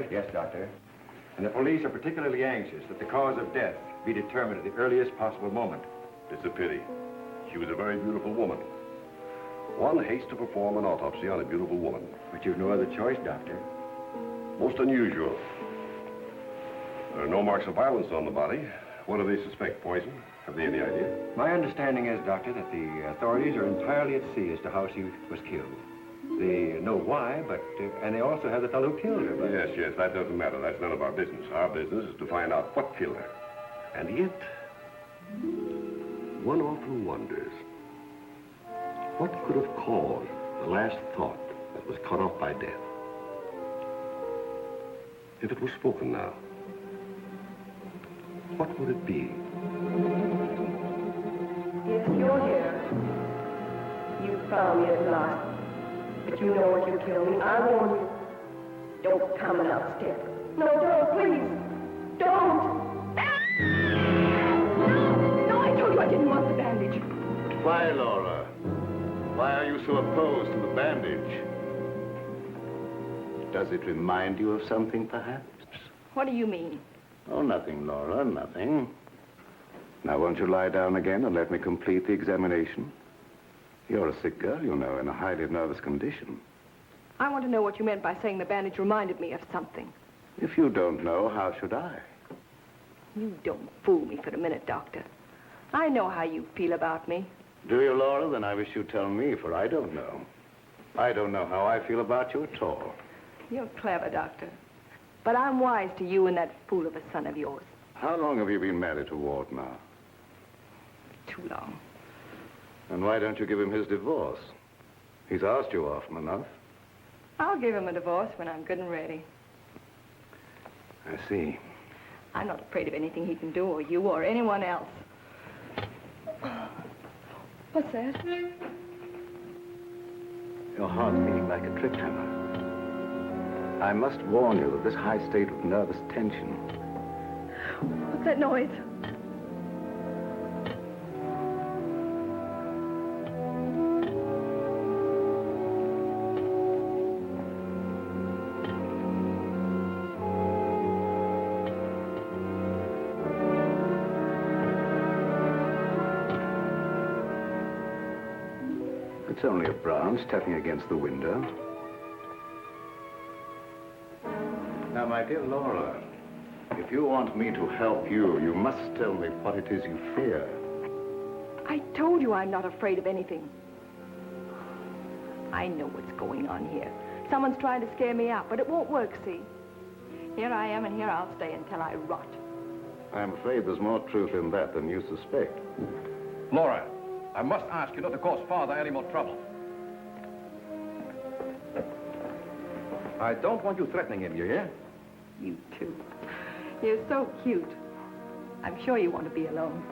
story? Yes, Doctor. And the police are particularly anxious that the cause of death be determined at the earliest possible moment. It's a pity. She was a very beautiful woman. One hates to perform an autopsy on a beautiful woman. But you've no other choice, Doctor. Most unusual. There are no marks of violence on the body. What do they suspect? Poison? Have they any idea? My understanding is, Doctor, that the authorities are entirely at sea as to how she was killed. They know why, but, and they also have the fellow who killed her. But... Yes, that doesn't matter. That's none of our business. Our business is to find out what killed her. And yet, one often wonders, what could have caused the last thought that was cut off by death? If it was spoken now, what would it be? Yes, you're here. You found me at last. But you know what you killed me. I warn you. Don't come another step. No, don't, please. Don't. No, I told you I didn't want the bandage. Why, Laura? Why are you so opposed to the bandage? Does it remind you of something, perhaps? What do you mean? Oh, nothing, Laura, nothing. Now, won't you lie down again and let me complete the examination? You're a sick girl, you know, in a highly nervous condition. I want to know what you meant by saying the bandage reminded me of something. If you don't know, how should I? You don't fool me for a minute, Doctor. I know how you feel about me. Do you, Laura? Then I wish you'd tell me, for I don't know. I don't know how I feel about you at all. You're clever, Doctor. But I'm wise to you and that fool of a son of yours. How long have you been married to Ward now? Too long. And why don't you give him his divorce? He's asked you often enough. I'll give him a divorce when I'm good and ready. I see. I'm not afraid of anything he can do, or you, or anyone else. What's that? Your heart's beating like a trip hammer. I must warn you of this high state of nervous tension. What's that noise? It's only a branch tapping against the window. Now, my dear Laura, if you want me to help you, you must tell me what it is you fear. I told you I'm not afraid of anything. I know what's going on here. Someone's trying to scare me out, but it won't work, see? Here I am, and here I'll stay until I rot. I'm afraid there's more truth in that than you suspect. Laura, I must ask you not to cause Father any more trouble. I don't want you threatening him, you hear? You too. You're so cute. I'm sure you want to be alone.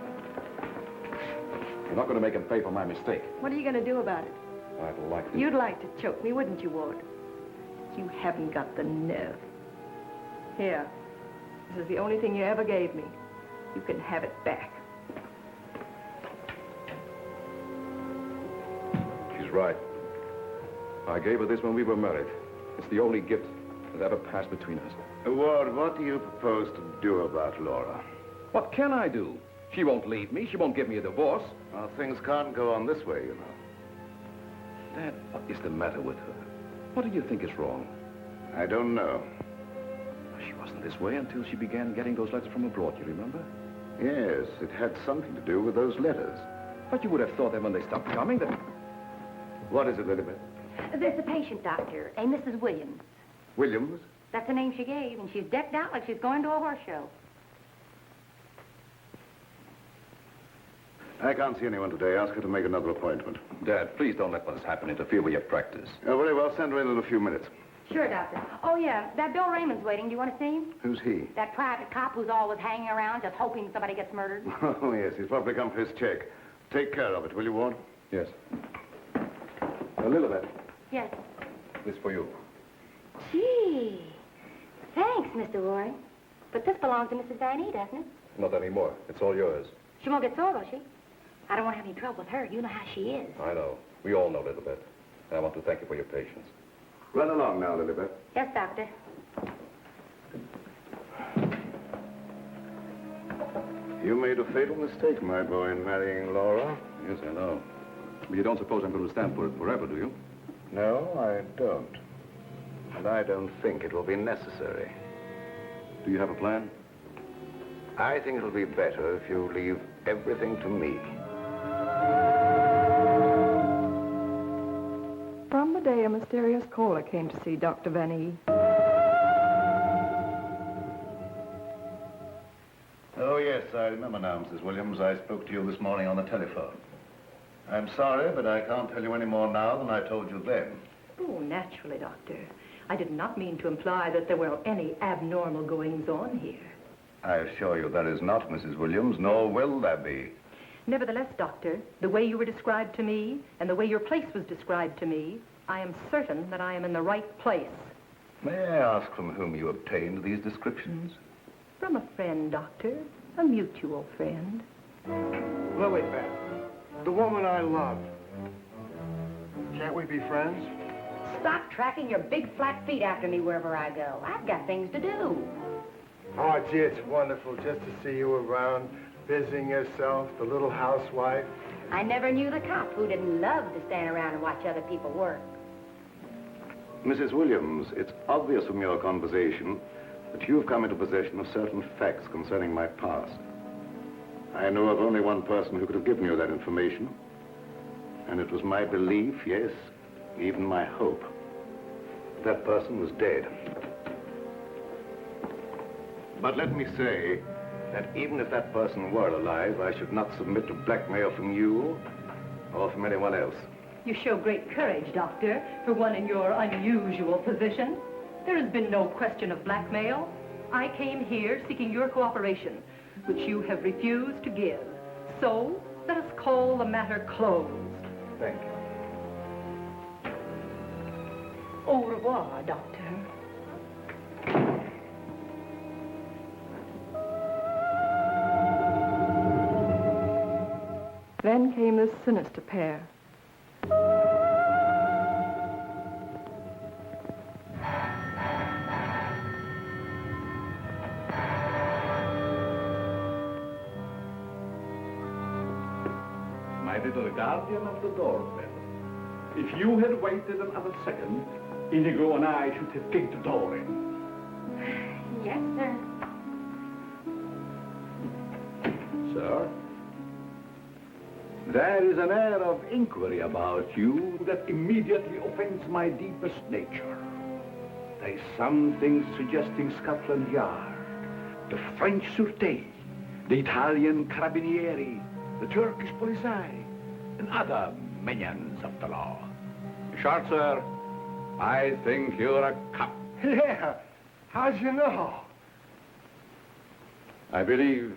You're not going to make him pay for my mistake. What are you going to do about it? I'd like to. You'd like to choke me, wouldn't you, Ward? You haven't got the nerve. Here. This is the only thing you ever gave me. You can have it back. She's right. I gave her this when we were married. It's the only gift that ever passed between us. Ward, what do you propose to do about Laura? What can I do? She won't leave me. She won't give me a divorce. Well, things can't go on this way, you know. Dad, what is the matter with her? What do you think is wrong? I don't know. She wasn't this way until she began getting those letters from abroad, you remember? Yes, it had something to do with those letters. But you would have thought that when they stopped coming, that... What is it, Elizabeth? There's a patient, Doctor, a Mrs. Williams. Williams? That's the name she gave, and she's decked out like she's going to a horse show. I can't see anyone today. Ask her to make another appointment. Dad, please don't let what has happened interfere with your practice. Very well. Send her in a few minutes. Sure, Doctor. Oh, yeah, that Bill Raymond's waiting. Do you want to see him? Who's he? That private cop who's always hanging around just hoping somebody gets murdered. Oh, yes. He's probably come for his check. Take care of it, will you, Ward? Yes. Lilibet, Yes. this for you. Gee. Thanks, Mr. Roy. But this belongs to Mrs. Van E, doesn't it? Not anymore. It's all yours. She won't get sore, will she? I don't want to have any trouble with her. You know how she is. I know. We all know Lilibet. And I want to thank you for your patience. Run along now, Lilibet. Yes, Doctor. You made a fatal mistake, my boy, in marrying Laura. Yes, I know. But you don't suppose I'm going to stand for it forever, do you? No, I don't. And I don't think it will be necessary. Do you have a plan? I think it'll be better if you leave everything to me. From the day a mysterious caller came to see Dr. Van E. Oh, yes, I remember now, Mrs. Williams. I spoke to you this morning on the telephone. I'm sorry, but I can't tell you any more now than I told you then. Oh, naturally, Doctor. I did not mean to imply that there were any abnormal goings-on here. I assure you there is not, Mrs. Williams, nor will there be. Nevertheless, Doctor, the way you were described to me and the way your place was described to me, I am certain that I am in the right place. May I ask from whom you obtained these descriptions? From a friend, Doctor. A mutual friend. Lilibet, the woman I love. Can't we be friends? Stop tracking your big flat feet after me wherever I go. I've got things to do. Oh, gee, it's wonderful just to see you around, busying yourself, the little housewife. I never knew the cop who didn't love to stand around and watch other people work. Mrs. Williams, it's obvious from your conversation that you've come into possession of certain facts concerning my past. I know of only one person who could have given you that information, and it was my belief, yes, even my hope. That person was dead. But let me say that even if that person were alive, I should not submit to blackmail from you or from anyone else. You show great courage, Doctor, for one in your unusual position. There has been no question of blackmail. I came here seeking your cooperation, which you have refused to give. So, let us call the matter closed. Thank you. Au revoir, Doctor. Then came this sinister pair. My little guardian of the doorbell. If you had waited another second, Inigo and I should have kicked the door in. Yes, sir. Sir, there is an air of inquiry about you that immediately offends my deepest nature. There is something suggesting Scotland Yard, the French Sûreté, the Italian Carabinieri, the Turkish Polizei, and other minions of the law. Short, sir, I think you're a cop. Yeah, how'd you know? I believe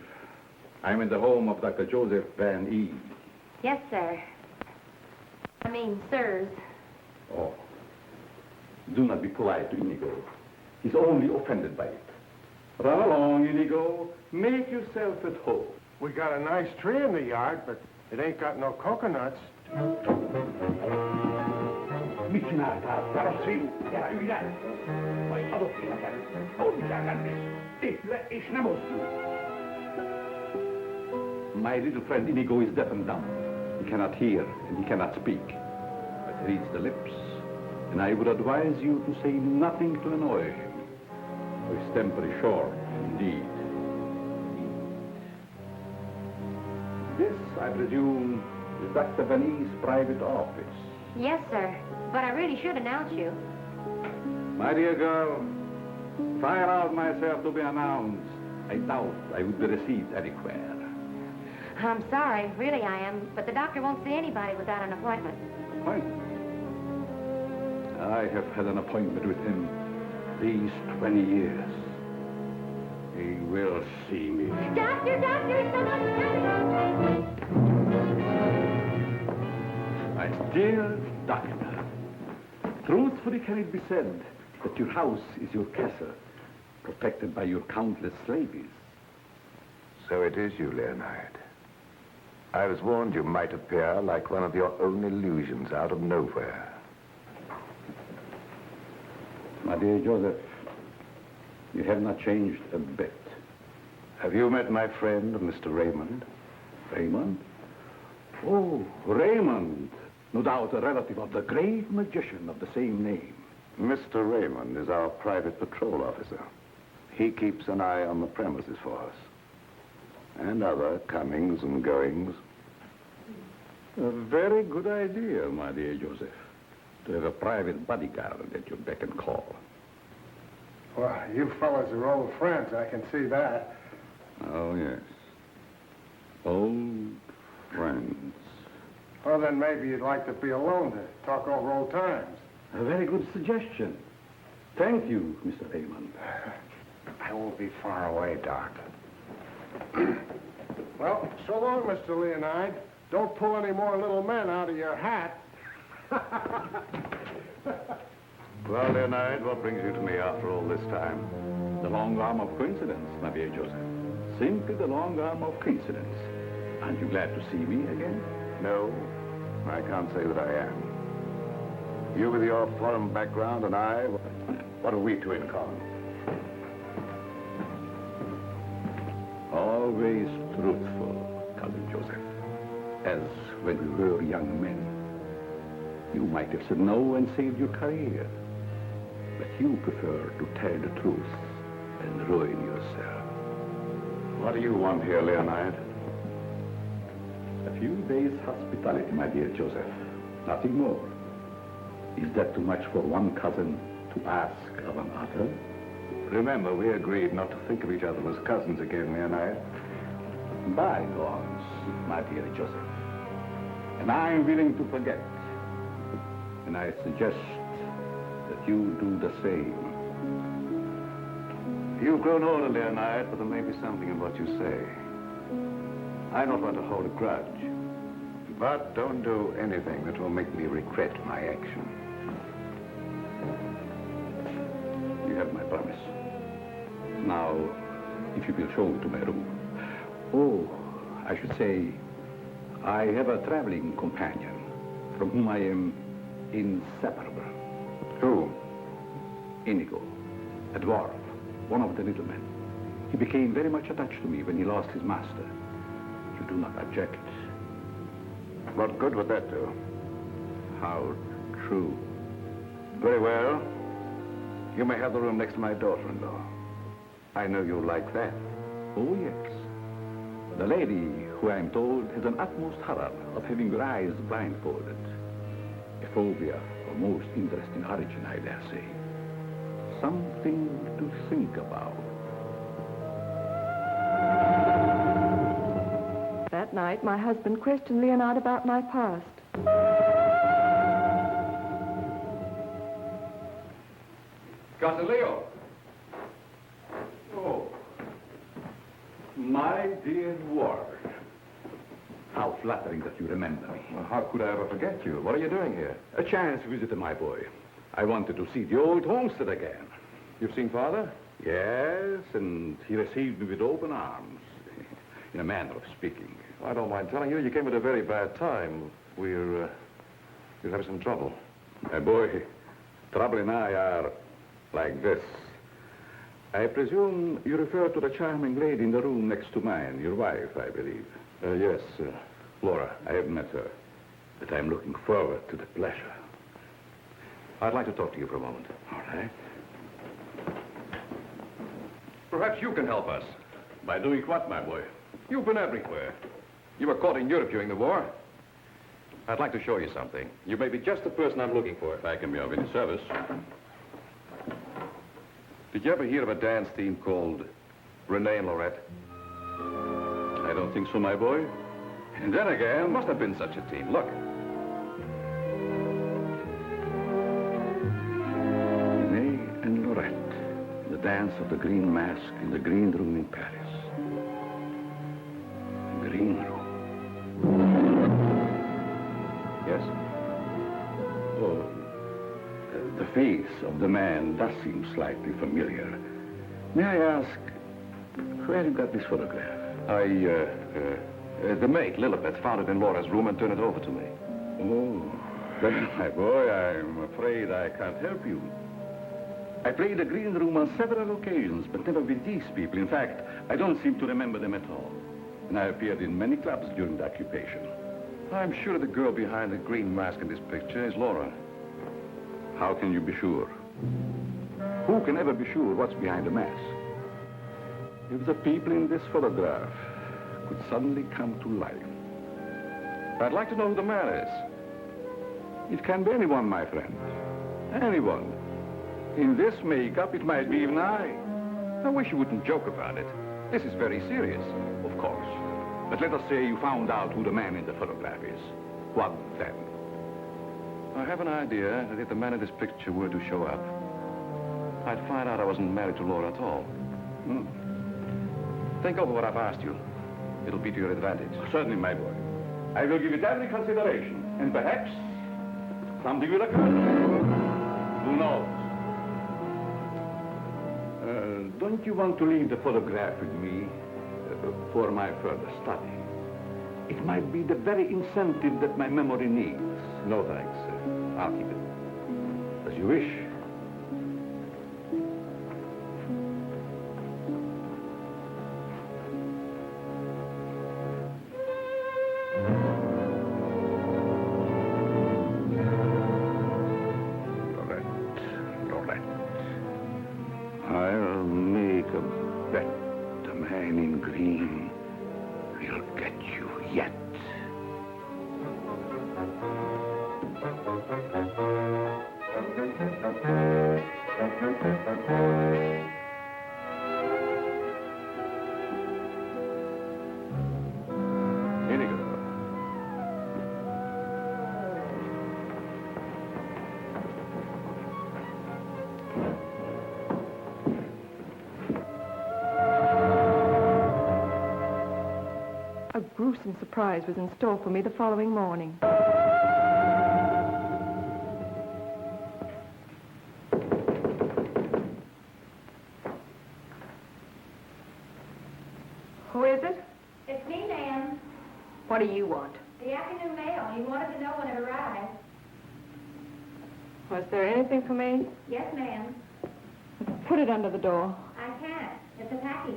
I'm in the home of Dr. Joseph Van E. Yes, sir. I mean, sirs. Oh, do not be polite to Inigo. He's only offended by it. Run along, Inigo. Make yourself at home. We got a nice tree in the yard, but it ain't got no coconuts. My little friend Inigo is deaf and dumb. He cannot hear and he cannot speak, but he reads the lips. And I would advise you to say nothing to annoy him. His temper is short, indeed. This, I presume, is Dr. Van E's private office. Yes, sir. But I really should announce you. My dear girl, if I allowed myself to be announced, I doubt I would be received anywhere. I'm sorry, really I am, but the doctor won't see anybody without an appointment. Appointment? I have had an appointment with him these 20 years. He will see me. Doctor, someone's My dear doctor, truthfully can it be said that your house is your castle, protected by your countless slaves? So it is you, Leonard. I was warned you might appear like one of your own illusions out of nowhere. My dear Joseph, you have not changed a bit. Have you met my friend, Mr. Raymond? Raymond? Oh, Raymond. No doubt a relative of the great magician of the same name. Mr. Raymond is our private patrol officer. He keeps an eye on the premises for us. And other comings and goings. A very good idea, my dear Joseph. To have a private bodyguard at your beck and call. Well, you fellas are old friends, I can see that. Oh, yes. Old friends. Well, then maybe you'd like to be alone to talk over old times. A very good suggestion. Thank you, Mr. Raymond. I won't be far away, Doc. Well, so long, Mr. Leonide. Don't pull any more little men out of your hat. Well, Leonard, what brings you to me after all this time? The long arm of coincidence, my dear Joseph. Simply the long arm of coincidence. Aren't you glad to see me again? No, I can't say that I am. You with your foreign background and I, what have we two in common? Always truthful, Cousin Joseph. As when we were young men. You might have said no and saved your career. But you prefer to tell the truth and ruin yourself. What do you want here, Leonard? A few days' hospitality, my dear Joseph. Nothing more. Is that too much for one cousin to ask of another? Remember, we agreed not to think of each other as cousins again, Leonard. Bygones, my dear Joseph. And I'm willing to forget. And I suggest that you do the same. You've grown older, Leonard, but there may be something in what you say. I don't want to hold a grudge. But don't do anything that will make me regret my action. You have my promise. Now, if you will show me to my room. Oh, I should say, I have a traveling companion from whom I am inseparable. Who? Inigo, a dwarf, one of the little men. He became very much attached to me when he lost his master. You do not object. What good would that do? How true. Very well. You may have the room next to my daughter-in-law. I know you like that. Oh, yes. The lady, who I am told has an utmost horror of having your eyes blindfolded. A phobia of most interesting origin, I dare say. Something to think about. That night, my husband questioned Leonard about my past. Cousin Leo. Oh, my dear ward. How flattering that you remember me. Well, how could I ever forget you? What are you doing here? A chance visit, my boy. I wanted to see the old homestead again. You've seen Father? Yes, and he received me with open arms, in a manner of speaking. I don't mind telling you, you came at a very bad time. We're having some trouble. My boy, Trouble and I are like this. I presume you refer to the charming lady in the room next to mine, your wife, I believe. Yes, Laura. I haven't met her, but I'm looking forward to the pleasure. I'd like to talk to you for a moment. All right. Perhaps you can help us. By doing what, my boy? You've been everywhere. You were caught in Europe during the war. I'd like to show you something. You may be just the person I'm looking for. If I can be of any service. Did you ever hear of a dance team called Renee and Lorette? I don't think so, my boy. And then again, there must have been such a team. Look. Renee and Lorette. The dance of the green mask in the green room in Paris. The green room. Yes? Oh, the face of the man does seem slightly familiar. May I ask, where you got this photograph? The maid, Lilibet, found it in Laura's room and turned it over to me. Oh, then, my boy, I'm afraid I can't help you. I played the green room on several occasions, but never with these people. In fact, I don't seem to remember them at all. And I appeared in many clubs during the occupation. I'm sure the girl behind the green mask in this picture is Laura. How can you be sure? Who can ever be sure what's behind the mask? If the people in this photograph could suddenly come to life. I'd like to know who the man is. It can be anyone, my friend. Anyone. In this makeup, it might be even I. I wish you wouldn't joke about it. This is very serious. Of course. But let us say you found out who the man in the photograph is. What then? I have an idea that if the man in this picture were to show up, I'd find out I wasn't married to Laura at all. Think over what I've asked you. It'll be to your advantage. Certainly, my boy. I will give it every consideration. And perhaps something will occur. Who knows? Don't you want to leave the photograph with me for my further study? It might be the very incentive that my memory needs. No, thanks. I'll keep it. As you wish. I'll make a bet the man in green will get you yet. Here you go. A gruesome surprise was in store for me the following morning. Who is it? It's me, ma'am. What do you want? The afternoon mail. You wanted to know when it arrived. Was there anything for me? Yes, ma'am. Put it under the door. I can't. It's a package.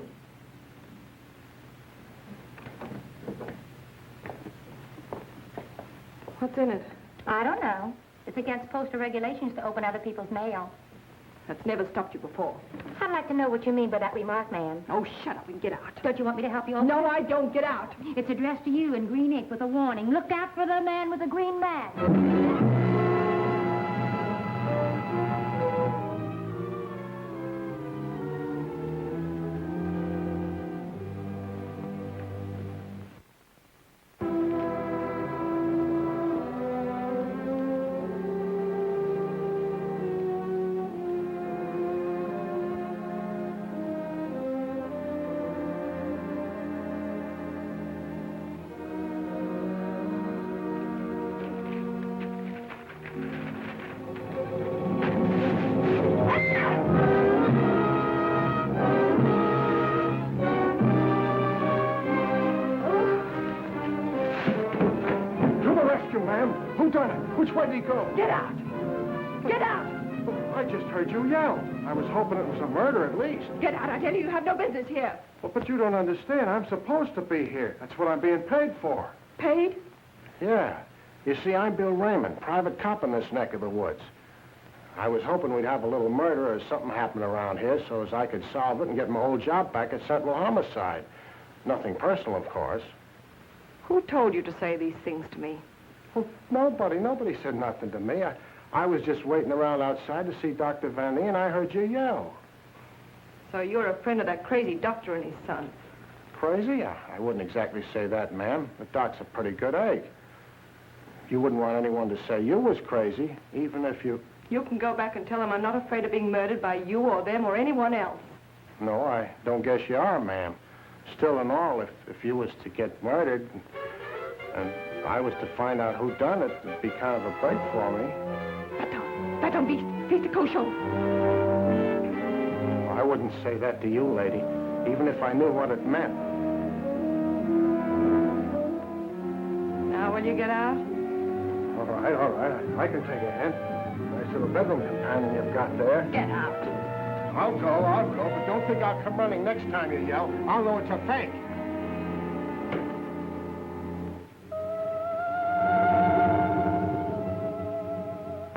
What's in it? I don't know. It's against postal regulations to open other people's mail. That's never stopped you before. I'd like to know what you mean by that remark, ma'am. Oh, shut up and get out. Don't you want me to help you? No, I don't. Get out. It's addressed to you in green ink with a warning. Look out for the man with the green mask. Who done it? Which way did he go? Get out. Get out. I just heard you yell. I was hoping it was a murder at least. Get out. I tell you, you have no business here. Well, but you don't understand. I'm supposed to be here. That's what I'm being paid for. Paid? Yeah. You see, I'm Bill Raymond, private cop in this neck of the woods. I was hoping we'd have a little murder or something happen around here so as I could solve it and get my whole job back at Sentinel Homicide. Nothing personal, of course. Who told you to say these things to me? Well, nobody. Nobody said nothing to me. I was just waiting around outside to see Dr. Van Nee, and I heard you yell. So you're a friend of that crazy doctor and his son. Crazy? I wouldn't exactly say that, ma'am. The doc's a pretty good egg. You wouldn't want anyone to say you was crazy, even if you... You can go back and tell him I'm not afraid of being murdered by you or them or anyone else. No, I don't guess you are, ma'am. Still and all, if you was to get murdered and I was to find out who done it, it'd be kind of a break for me. Baton, beast de cochon. Well, I wouldn't say that to you, lady, even if I knew what it meant. Now will you get out? All right. I can take a hint. Nice little bedroom companion you've got there. Get out. I'll go, but don't think I'll come running next time you yell. I'll know it's a fake.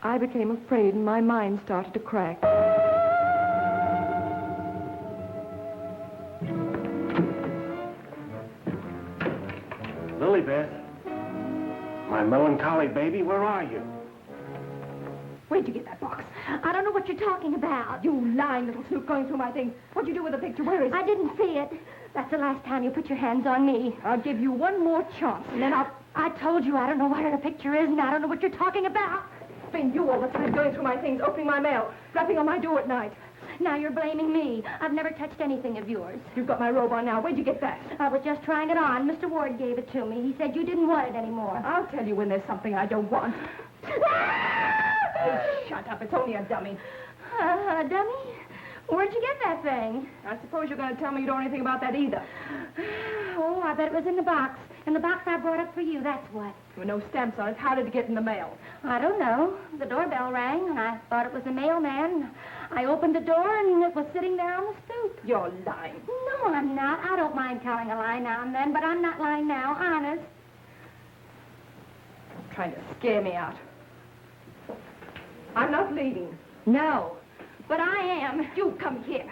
I became afraid and my mind started to crack. Lilybeth, my melancholy baby, where are you? Where'd you get that box? I don't know what you're talking about. You lying little snoop going through my things. What'd you do with the picture? Where is it? I didn't see it. That's the last time you put your hands on me. I'll give you one more chance, and then I told you I don't know what the picture is, and I don't know what you're talking about. It's been you all the time going through my things, opening my mail, rapping on my door at night. Now you're blaming me. I've never touched anything of yours. You've got my robe on now. Where'd you get that? I was just trying it on. Mr. Ward gave it to me. He said you didn't want it anymore. I'll tell you when there's something I don't want. Oh, shut up. It's only a dummy. A dummy? Where'd you get that thing? I suppose you're going to tell me you don't know anything about that either. Oh, I bet it was in the box. In the box I brought up for you, that's what. There were no stamps on it. How did it get in the mail? I don't know. The doorbell rang, and I thought it was the mailman. I opened the door, and it was sitting there on the stoop. You're lying. No, I'm not. I don't mind telling a lie now and then, but I'm not lying now, honest. You're trying to scare me out. I'm not leaving. No, but I am. You come here.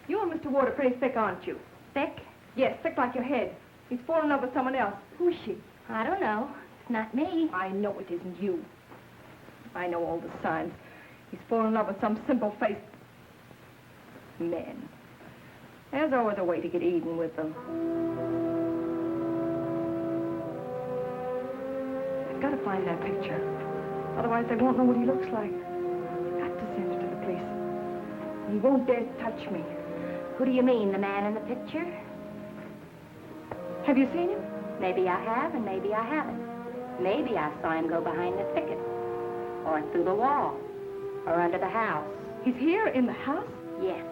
You and Mr. Ward are pretty thick, aren't you? Thick? Yes, thick like your head. He's fallen in love with someone else. Who is she? I don't know. It's not me. I know it isn't you. I know all the signs. He's fallen in love with some simple-faced man. There's always a way to get even with them. I've got to find that picture. Otherwise, they won't know what he looks like. I've got to send it to the police. He won't dare touch me. Who do you mean, the man in the picture? Have you seen him? Maybe I have, and maybe I haven't. Maybe I saw him go behind the thicket, or through the wall, or under the house. He's here in the house? Yes.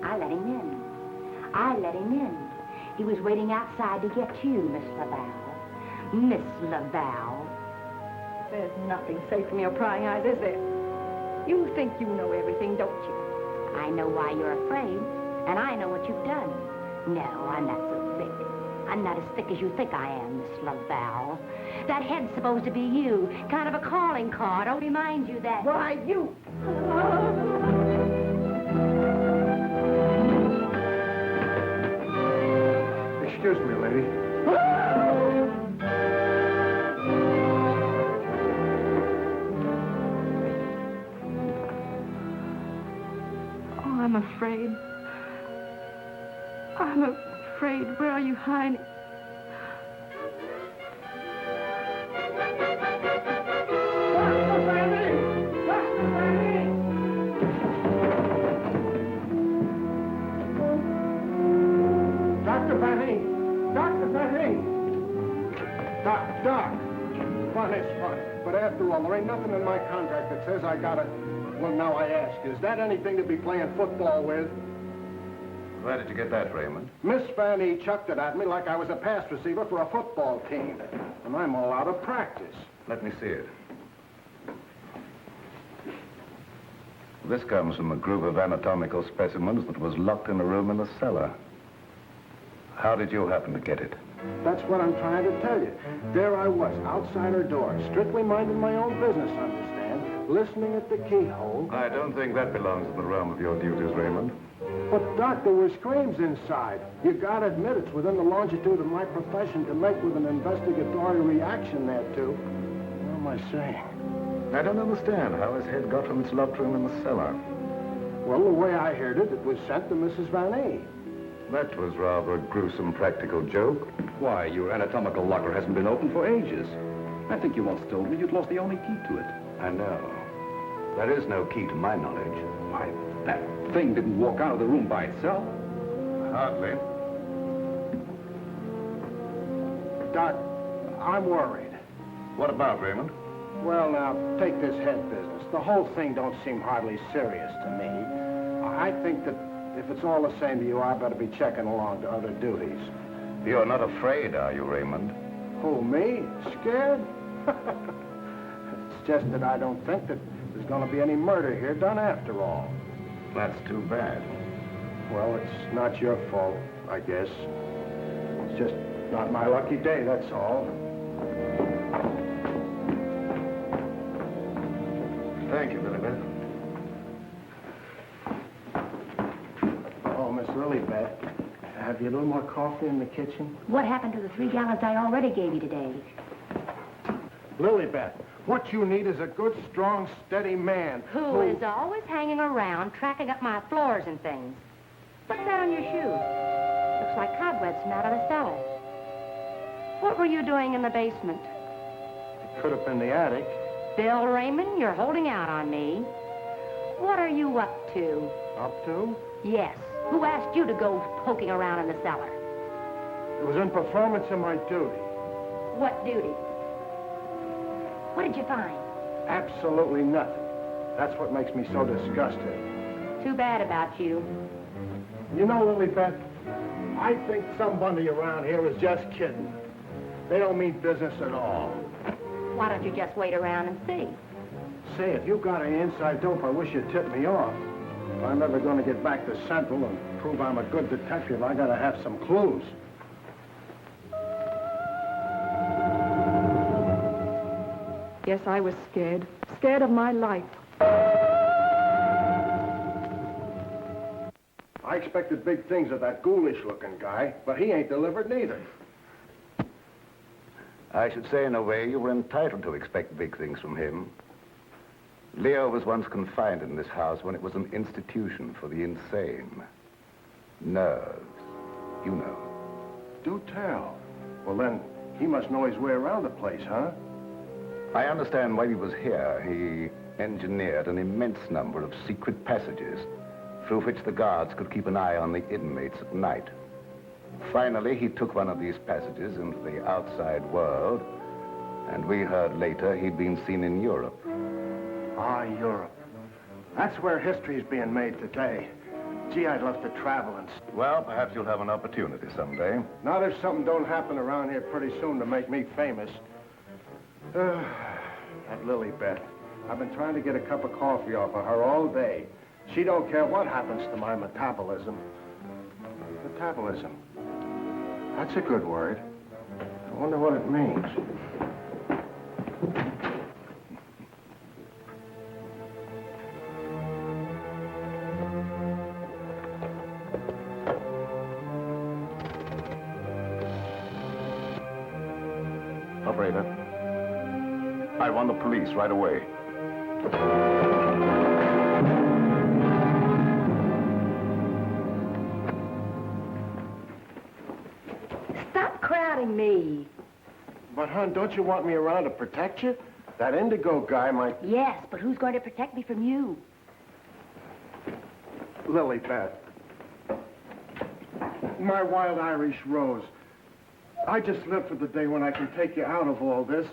I let him in. I let him in. He was waiting outside to get you, Miss Laval. Miss Laval. There's nothing safe from your prying eyes, is there? You think you know everything, don't you? I know why you're afraid, and I know what you've done. No, I'm not so thick. I'm not as thick as you think I am, Miss Laval. That head's supposed to be you, kind of a calling card. I'll remind you that... Why, you... Excuse me, lady. Oh, I'm afraid. I'm afraid. Where are you hiding? Dr. Benny! Dr. Benny! Doc! Fun is fun. But after all, there ain't nothing in my contract that says I gotta... Well, now I ask, is that anything to be playing football with? Where did you get that, Raymond? Miss Fanny chucked it at me like I was a pass receiver for a football team. And I'm all out of practice. Let me see it. This comes from a group of anatomical specimens that was locked in a room in the cellar. How did you happen to get it? That's what I'm trying to tell you. There I was, outside her door, strictly minding my own business, understand? Listening at the keyhole. I don't think that belongs in the realm of your duties, Raymond. But, Doc, there were screams inside. You gotta admit it's within the longitude of my profession to make with an investigatory reaction there, too. What am I saying? I don't understand how his head got from its locked room in the cellar. Well, the way I heard it, it was sent to Mrs. Van A. That was rather a gruesome practical joke. Why, your anatomical locker hasn't been opened for ages. I think you once told me you'd lost the only key to it. I know. There is no key to my knowledge. Why, that thing didn't walk out of the room by itself. Hardly. Doc, I'm worried. What about, Raymond? Well, now, take this head business. The whole thing don't seem hardly serious to me. I think that if it's all the same to you, I better be checking along to other duties. You're not afraid, are you, Raymond? Who, me? Scared? It's just that I don't think that there's going to be any murder here done after all. That's too bad. Well, it's not your fault, I guess. It's just not my lucky day, that's all. Thank you, Lilibet. Oh, Miss Lilibet, have you a little more coffee in the kitchen? What happened to the 3 gallons I already gave you today? Lilibet, what you need is a good, strong, steady man. Who is always hanging around, tracking up my floors and things. What's that on your shoe? Looks like cobwebs from out of the cellar. What were you doing in the basement? It could have been the attic. Bill Raymond, you're holding out on me. What are you up to? Up to? Yes. Who asked you to go poking around in the cellar? It was in performance of my duty. What duty? What did you find? Absolutely nothing. That's what makes me so disgusted. Too bad about you. You know, Lilibet, I think somebody around here is just kidding. They don't mean business at all. Why don't you just wait around and see? Say, if you got any inside dope, I wish you'd tip me off. If I'm ever going to get back to Central and prove I'm a good detective, I got to have some clues. Yes, I was scared. Scared of my life. I expected big things of that ghoulish-looking guy, but he ain't delivered neither. I should say, in a way, you were entitled to expect big things from him. Leo was once confined in this house when it was an institution for the insane. Nerves, you know. Do tell. Well, then, he must know his way around the place, huh? I understand while he was here, he engineered an immense number of secret passages through which the guards could keep an eye on the inmates at night. Finally, he took one of these passages into the outside world, and we heard later he'd been seen in Europe. Ah, Europe. That's where history's being made today. Gee, I'd love to travel and... Well, perhaps you'll have an opportunity someday. Not if something don't happen around here pretty soon to make me famous. That Lilibet. I've been trying to get a cup of coffee off of her all day. She don't care what happens to my metabolism. Metabolism. That's a good word. I wonder what it means. Operator, I want the police right away. Stop crowding me. But, hon, don't you want me around to protect you? That indigo guy might... Yes, but who's going to protect me from you? Lilibet. My wild Irish rose. I just live for the day when I can take you out of all this.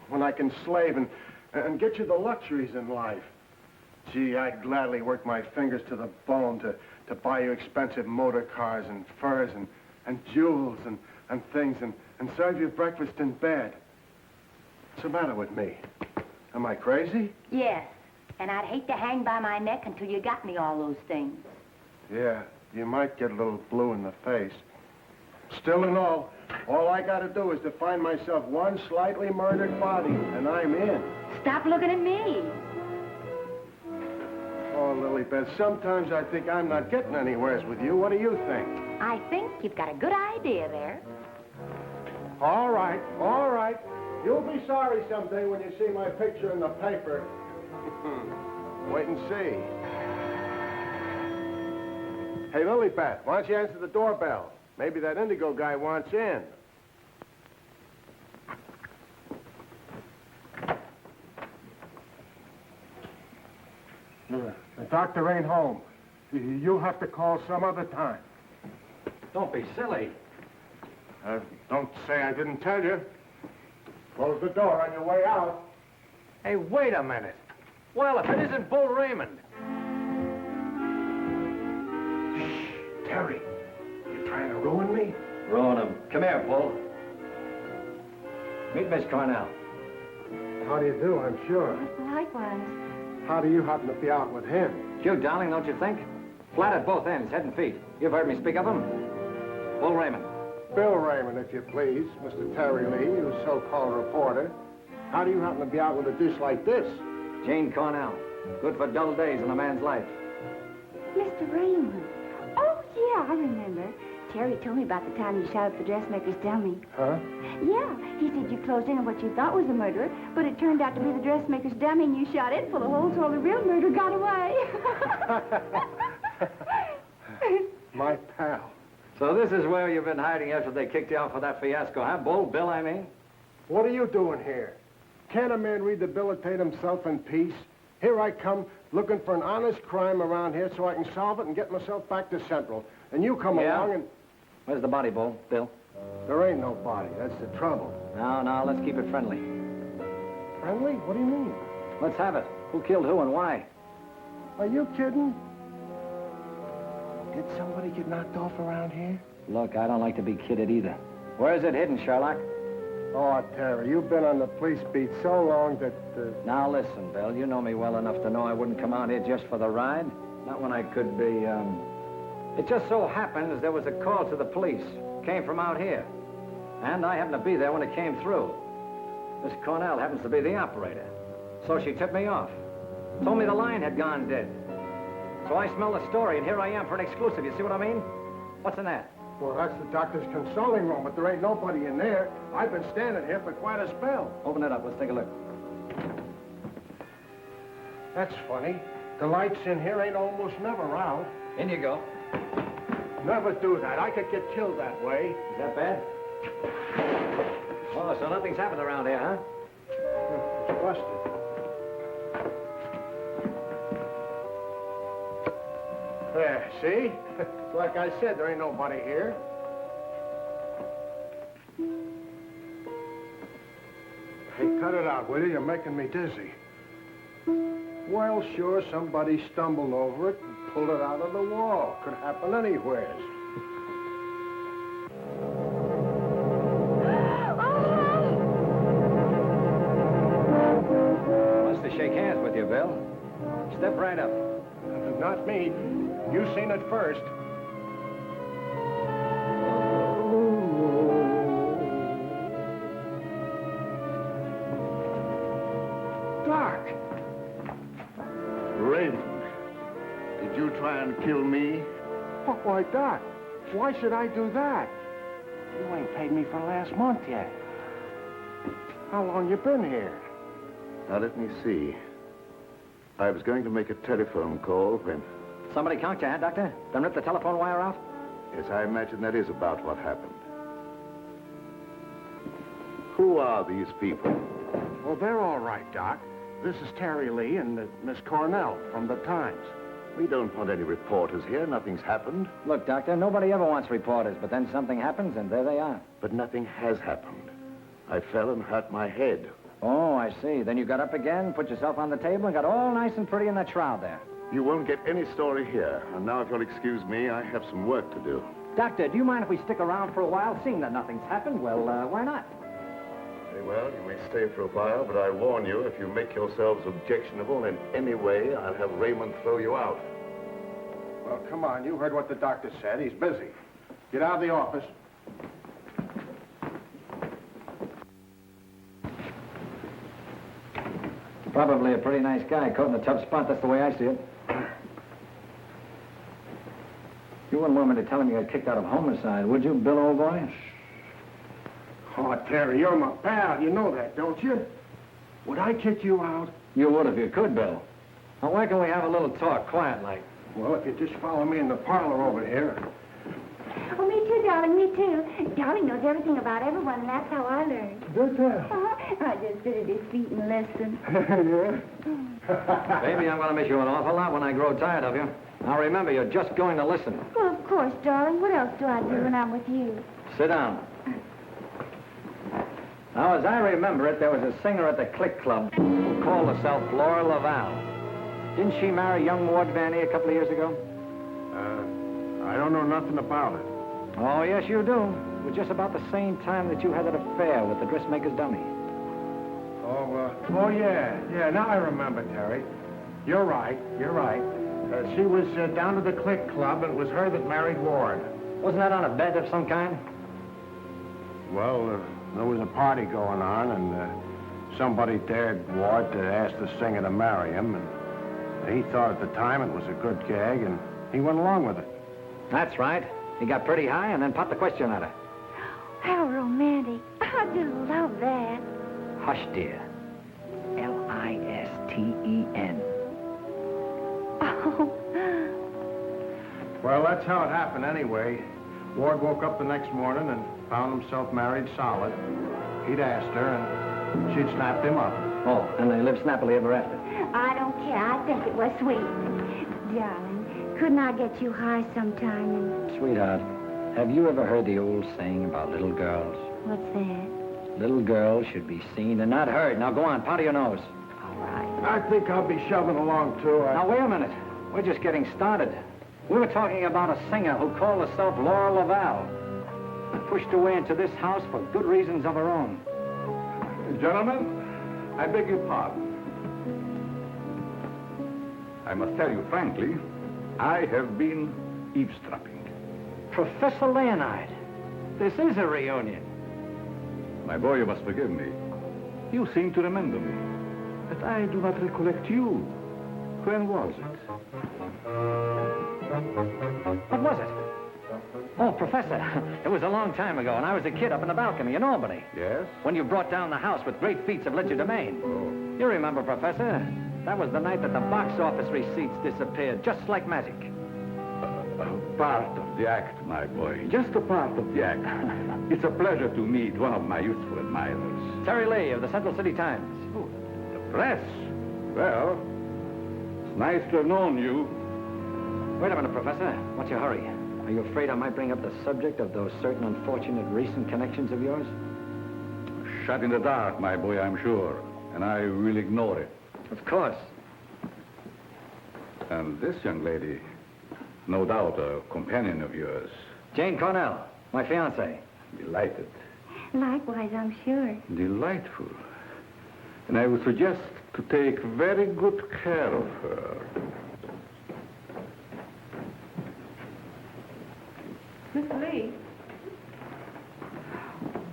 When I can slave and get you the luxuries in life. Gee, I'd gladly work my fingers to the bone to buy you expensive motor cars and furs and jewels and things and serve you breakfast in bed. What's the matter with me? Am I crazy? Yes, and I'd hate to hang by my neck until you got me all those things. Yeah, you might get a little blue in the face. Still and all I gotta do is to find myself one slightly murdered body, and I'm in. Stop looking at me. Oh, Lilibet, sometimes I think I'm not getting anywheres with you. What do you think? I think you've got a good idea there. All right, all right. You'll be sorry someday when you see my picture in the paper. Wait and see. Hey, Lilibet, why don't you answer the doorbell? Maybe that indigo guy wants in. The doctor ain't home. You'll have to call some other time. Don't be silly. Don't say I didn't tell you. Close the door on your way out. Hey, wait a minute. Well, if it isn't Bull Raymond. Shh, Terry. You trying to ruin me? Ruin him. Come here, Bull. Meet Miss Cornell. How do you do, I'm sure. Likewise. How do you happen to be out with him? Cute, darling, don't you think? Flat at both ends, head and feet. You've heard me speak of him. Bull Raymond. Bill Raymond, if you please. Mr. Terry Lee, you so-called reporter. How do you happen to be out with a dish like this? Jane Cornell. Good for dull days in a man's life. Mr. Raymond. Oh, yeah, I remember. Terry told me about the time you shot at the dressmaker's dummy. Huh? Yeah, he said you closed in on what you thought was a murderer, but it turned out to be the dressmaker's dummy, and you shot it full of holes so the real murderer got away. My pal. So this is where you've been hiding after they kicked you out for that fiasco, huh? Bull Bill, I mean? What are you doing here? Can't a man rehabilitate himself in peace? Here I come, looking for an honest crime around here so I can solve it and get myself back to Central. And you come along and... Where's the body, Bull? Bill? There ain't no body. That's the trouble. No, let's keep it friendly. Friendly? What do you mean? Let's have it. Who killed who and why? Are you kidding? Did somebody get knocked off around here? Look, I don't like to be kidded either. Where is it hidden, Sherlock? Oh, Terry, you've been on the police beat so long that... Now, listen, Bill, you know me well enough to know I wouldn't come out here just for the ride. Not when I could be, It just so happens there was a call to the police. Came from out here. And I happened to be there when it came through. Miss Cornell happens to be the operator. So she tipped me off. Told me the line had gone dead. So I smelled the story, and here I am for an exclusive. You see what I mean? What's in that? Well, that's the doctor's consulting room, but there ain't nobody in there. I've been standing here for quite a spell. Open it up. Let's take a look. That's funny. The lights in here ain't almost never out. In you go. Never do that. I could get killed that way. Is that bad? Oh, so nothing's happened around here, huh? It's busted. There, see? Like I said, there ain't nobody here. Hey, cut it out, will you? You're making me dizzy. Well, sure, somebody stumbled over it and pulled it out of the wall. Could happen anywhere. Wants to shake hands with you, Bill. Step right up. Not me. You seen it first. Doc! Raymond, did you try and kill me? Oh, why, Doc? Why should I do that? You ain't paid me for last month yet. How long you been here? Now, let me see. I was going to make a telephone call when... Somebody conked you, huh, Doctor? Then rip the telephone wire out? Yes, I imagine that is about what happened. Who are these people? Well, they're all right, Doc. This is Terry Lee and Miss Cornell from the Times. We don't want any reporters here. Nothing's happened. Look, Doctor, nobody ever wants reporters, but then something happens, and there they are. But nothing has happened. I fell and hurt my head. Oh, I see. Then you got up again, put yourself on the table, and got all nice and pretty in that shroud there. You won't get any story here. And now, if you'll excuse me, I have some work to do. Doctor, do you mind if we stick around for a while, seeing that nothing's happened? Well, why not? Very well, you may stay for a while, but I warn you, if you make yourselves objectionable in any way, I'll have Raymond throw you out. Well, come on. You heard what the doctor said. He's busy. Get out of the office. Probably a pretty nice guy, caught in a tough spot. That's the way I see it. You wouldn't want me to tell him you got kicked out of homicide, would you, Bill, old boy? Oh, Terry, you're my pal. You know that, don't you? Would I kick you out? You would if you could, Bill. Now, why can't we have a little talk, quiet-like? Well, if you just follow me in the parlor over here. Oh, me too, darling, me too. Darling knows everything about everyone, and that's how I learned. Good tell. I just sit at his feet and listen. Yeah? Baby, I'm going to miss you an awful lot when I grow tired of you. Now, remember, you're just going to listen. Well, of course, darling. What else do I do when I'm with you? Sit down. Now, as I remember it, there was a singer at the Click Club who called herself Laura Laval. Didn't she marry young Ward Vanny a couple of years ago? I don't know nothing about it. Oh, yes, you do. It was just about the same time that you had that affair with the dressmaker's dummy. Oh, yeah. Yeah, now I remember, Terry. You're right. She was down to the Click Club, and it was her that married Ward. Wasn't that on a bet of some kind? Well, there was a party going on, and somebody dared Ward to ask the singer to marry him, and he thought at the time it was a good gag, and he went along with it. That's right. He got pretty high and then popped the question at her. How romantic. I do love that. Hush, dear. Listen. Oh. Well, that's how it happened anyway. Ward woke up the next morning and found himself married solid. He'd asked her, and she'd snapped him up. Oh, and they lived snappily ever after. I don't care. I think it was sweet. Darling, couldn't I get you high sometime? Sweetheart, have you ever heard the old saying about little girls? What's that? Little girls should be seen and not heard. Now go on, powder your nose. All right. I think I'll be shoving along, too. Now, wait a minute. We're just getting started. We were talking about a singer who called herself Laura Laval. Pushed her way into this house for good reasons of her own. Gentlemen, I beg your pardon. I must tell you frankly, I have been eavesdropping. Professor Leonard, this is a reunion. My boy, you must forgive me. You seem to remember me. But I do not recollect you. When was it? What was it? Oh, Professor, it was a long time ago, and I was a kid up in the balcony in Albany. Yes? When you brought down the house with great feats of legerdemain. Oh. You remember, Professor? That was the night that the box office receipts disappeared, just like magic. Part of the act, my boy. Just a part of the act. It's a pleasure to meet one of my youthful admirers. Terry Lee of the Central City Times. Oh, the press? Well, it's nice to have known you. Wait a minute, Professor. What's your hurry? Are you afraid I might bring up the subject of those certain unfortunate recent connections of yours? Shut in the dark, my boy, I'm sure. And I will ignore it. Of course. And this young lady, no doubt a companion of yours. Jane Cornell, my fiancée. Delighted. Likewise, I'm sure. Delightful. And I would suggest to take very good care of her. Mr. Lee?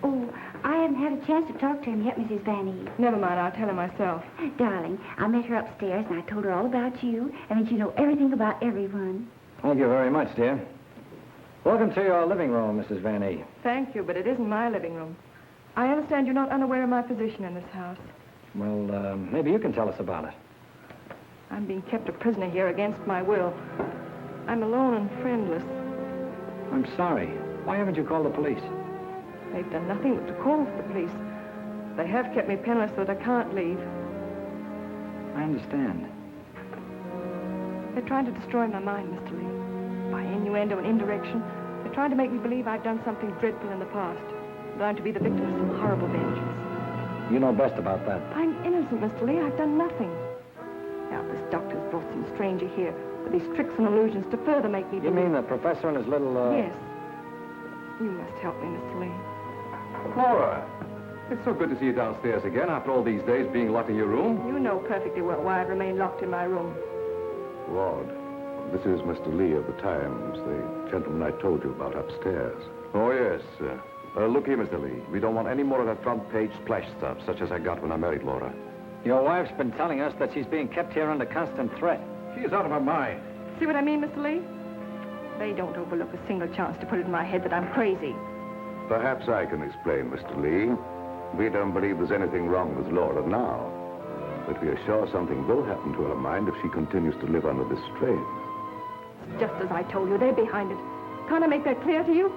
Oh, I haven't had a chance to talk to him yet, Mrs. Van E. Never mind, I'll tell him myself. Darling, I met her upstairs, and I told her all about you, and that you know everything about everyone. Thank you very much, dear. Welcome to your living room, Mrs. Van E. Thank you, but it isn't my living room. I understand you're not unaware of my position in this house. Well, maybe you can tell us about it. I'm being kept a prisoner here against my will. I'm alone and friendless. I'm sorry. Why haven't you called the police? They've done nothing but to call for the police. They have kept me penniless so that I can't leave. I understand. They're trying to destroy my mind, Mr. Lee. By innuendo and indirection, they're trying to make me believe I've done something dreadful in the past. That I'm to be the victim of some horrible vengeance. You know best about that. I'm innocent, Mr. Lee. I've done nothing. Now, this doctor's brought some stranger here with these tricks and illusions to further make me You believe... mean the professor and his little, Yes. You must help me, Mr. Lee. Laura, it's so good to see you downstairs again after all these days being locked in your room. You know perfectly well why I've remained locked in my room. Ward, this is Mr. Lee of the Times, the gentleman I told you about upstairs. Oh, yes. Look here, Mr. Lee. We don't want any more of that front-page splash stuff, such as I got when I married Laura. Your wife's been telling us that she's being kept here under constant threat. She's out of her mind. See what I mean, Mr. Lee? They don't overlook a single chance to put it in my head that I'm crazy. Perhaps I can explain, Mr. Lee. We don't believe there's anything wrong with Laura now. But we are sure something will happen to her mind if she continues to live under this strain. It's just as I told you, they're behind it. Can't I make that clear to you?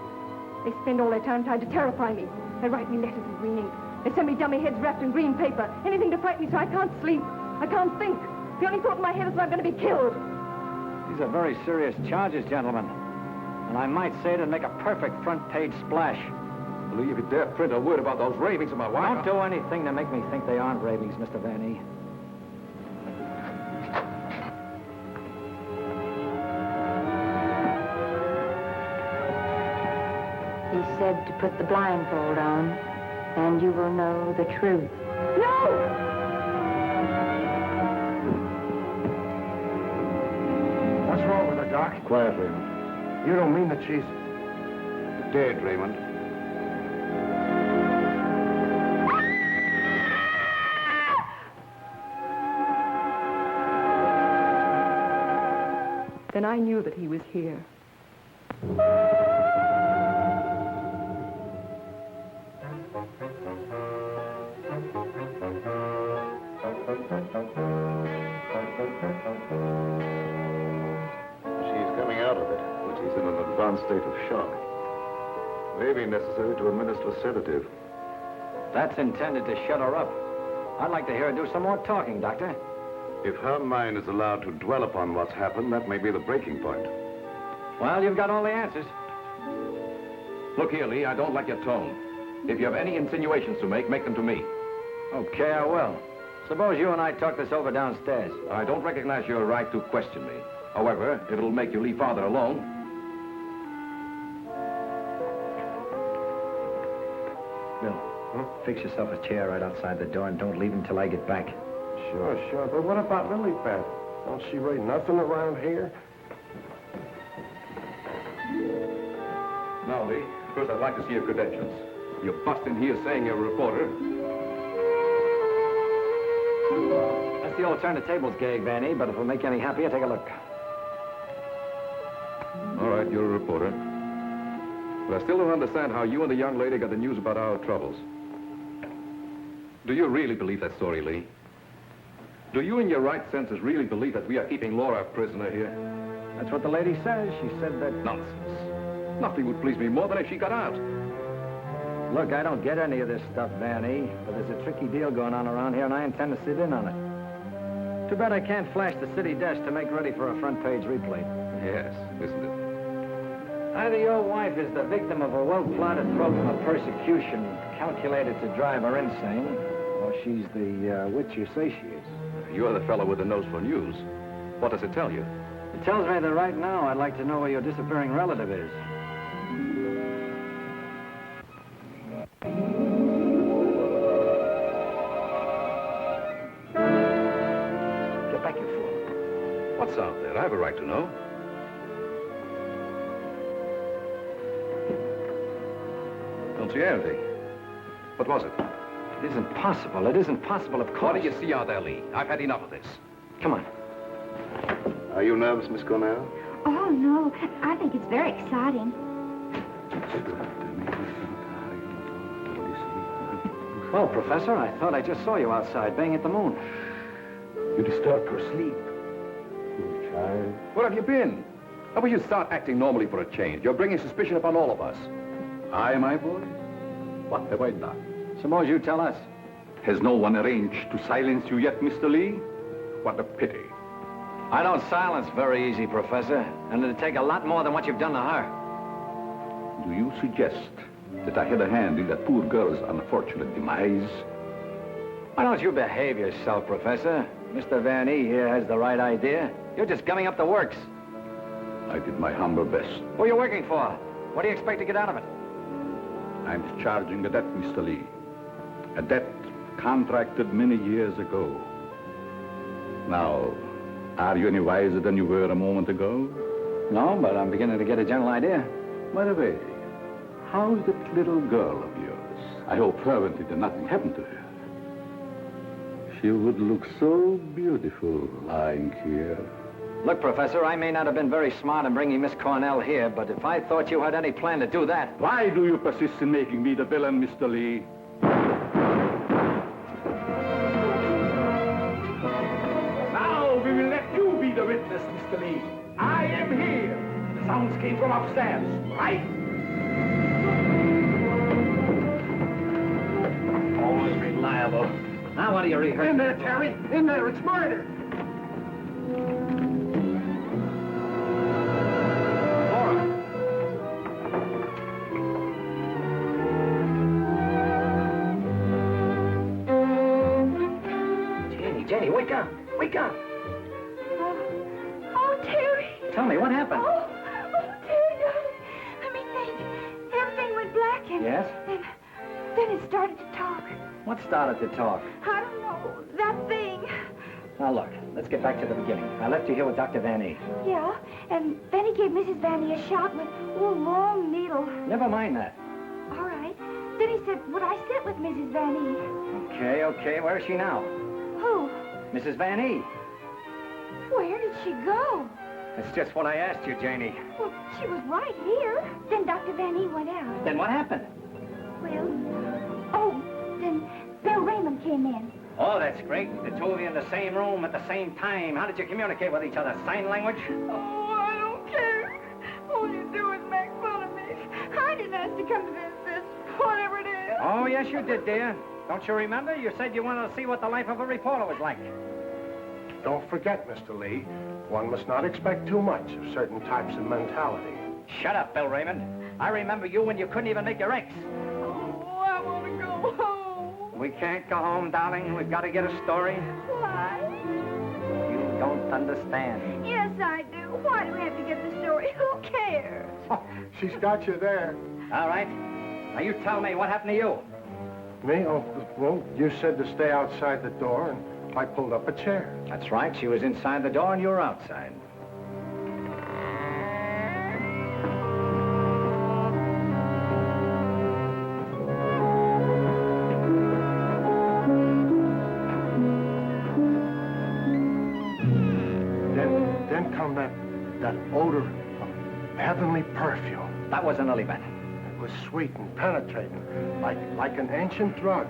They spend all their time trying to terrify me. They write me letters in green ink. They send me dummy heads wrapped in green paper. Anything to frighten me so I can't sleep. I can't think. The only thought in my head is that I'm going to be killed. These are very serious charges, gentlemen. And I might say it'd make a perfect front-page splash. Lee, if you dare print a word about those ravings of my wife... Don't do anything to make me think they aren't ravings, Mr. Van E. He said to put the blindfold on, and you will know the truth. No! Doc. Quiet, Raymond. You don't mean that she's... Dead, Raymond. Then I knew that he was here. She's coming out of it, but she's in an advanced state of shock. May be necessary to administer a sedative. That's intended to shut her up. I'd like to hear her do some more talking, Doctor. If her mind is allowed to dwell upon what's happened, that may be the breaking point. Well, you've got all the answers. Look here, Lee, I don't like your tone. If you have any insinuations to make them to me. Okay, I will. Suppose you and I talk this over downstairs. I don't recognize your right to question me. However, if it'll make you leave Father alone... Bill, fix yourself a chair right outside the door and don't leave until I get back. Sure. But what about Lily Beth? Don't she rate nothing around here? Now, Lee, first I'd like to see your credentials. You bust in here saying you're a reporter. That's the old turn the tables gag, Vanny, but if it'll make you any happier, take a look. All right, you're a reporter. But I still don't understand how you and the young lady got the news about our troubles. Do you really believe that story, Lee? Do you, in your right senses, really believe that we are keeping Laura a prisoner here? That's what the lady says. She said that... Nonsense. Nothing would please me more than if she got out. Look, I don't get any of this stuff, Vanny, but there's a tricky deal going on around here, and I intend to sit in on it. Too bad I can't flash the city desk to make ready for a front-page replay. Yes, isn't it? Either your wife is the victim of a well-plotted program of persecution calculated to drive her insane, or she's the witch you say she is. You're the fellow with the nose for news. What does it tell you? It tells me that right now I'd like to know where your disappearing relative is. Get back, you fool. What's out there? I have a right to know. Don't see anything. What was it? It isn't possible. It isn't possible, of course. What do you see out there, Lee? I've had enough of this. Come on. Are you nervous, Miss Cornell? Oh, no. I think it's very exciting. Well, Professor, I thought I just saw you outside, banging at the moon. You disturbed her sleep. Poor child. Where have you been? How will you start acting normally for a change? You're bringing suspicion upon all of us. I, my boy? What have I done? Suppose you tell us. Has no one arranged to silence you yet, Mr. Lee? What a pity. I don't silence very easy, Professor, and it'd take a lot more than what you've done to her. Do you suggest that I had a hand in that poor girl's unfortunate demise? Why don't you behave yourself, Professor? Mr. Van E here has the right idea. You're just gumming up the works. I did my humble best. Who are you working for? What do you expect to get out of it? I'm discharging a debt, Mr. Lee. A debt contracted many years ago. Now, are you any wiser than you were a moment ago? No, but I'm beginning to get a general idea. By the way, how's that little girl of yours? I hope fervently that nothing happened to her. She would look so beautiful lying here. Look, Professor, I may not have been very smart in bringing Miss Cornell here, but if I thought you had any plan to do that... Why do you persist in making me the villain, Mr. Lee? Now we will let you be the witness, Mr. Lee. I am here. The sounds came from upstairs, right? Always reliable. Now what do you rehearse? In there, Terry. In there. It's murder. Jenny, wake up. Wake up. Oh, Terry. Tell me, what happened? Oh, Terry, darling. Let me think. Everything went black and... Yes? Then it started to talk. What started to talk? I don't know. That thing. Now, look, let's get back to the beginning. I left you here with Dr. Van E. Yeah, and then he gave Mrs. Vanny a shot with a long needle. Never mind that. All right. Then he said, would I sit with Mrs. Vanny? Okay. Where is she now? Who? Mrs. Van E. Where did she go? That's just what I asked you, Janie. Well, she was right here. Then Dr. Vanny went out. Then what happened? Well, then Bill Raymond came in. Oh, that's great. The two of you in the same room at the same time. How did you communicate with each other? Sign language? Oh, I don't care. All you do is make fun of me. I didn't ask to come to this, whatever it is. Oh, yes, you did, dear. Don't you remember? You said you wanted to see what the life of a reporter was like. Don't forget, Mr. Lee, one must not expect too much of certain types of mentality. Shut up, Bill Raymond. I remember you when you couldn't even make your X. Oh, I want to go home. We can't go home, darling. We've got to get a story. Why? You don't understand. Yes, I do. Why do we have to get the story? Who cares? She's got you there. All right. Now, you tell me, what happened to you? Me? Oh, well, you said to stay outside the door, and I pulled up a chair. That's right. She was inside the door and you were outside. Then come that odor of heavenly perfume. That was an lily pad. It was sweet and penetrating, like an ancient drug.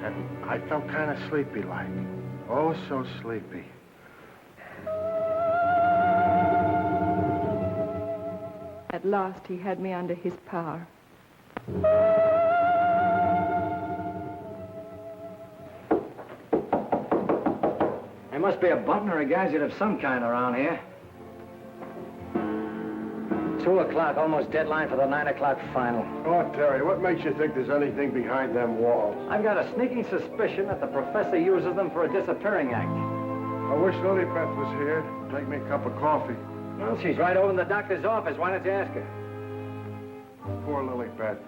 And I felt kind of sleepy-like. Oh, so sleepy. At last, he had me under his power. There must be a button or a gadget of some kind around here. 2 o'clock, almost deadline for the 9 o'clock final. Oh, Terry, what makes you think there's anything behind them walls? I've got a sneaking suspicion that the professor uses them for a disappearing act. I wish Lilybeth was here to make me a cup of coffee. Well, she's right over in the doctor's office. Why don't you ask her? Poor Lilybeth.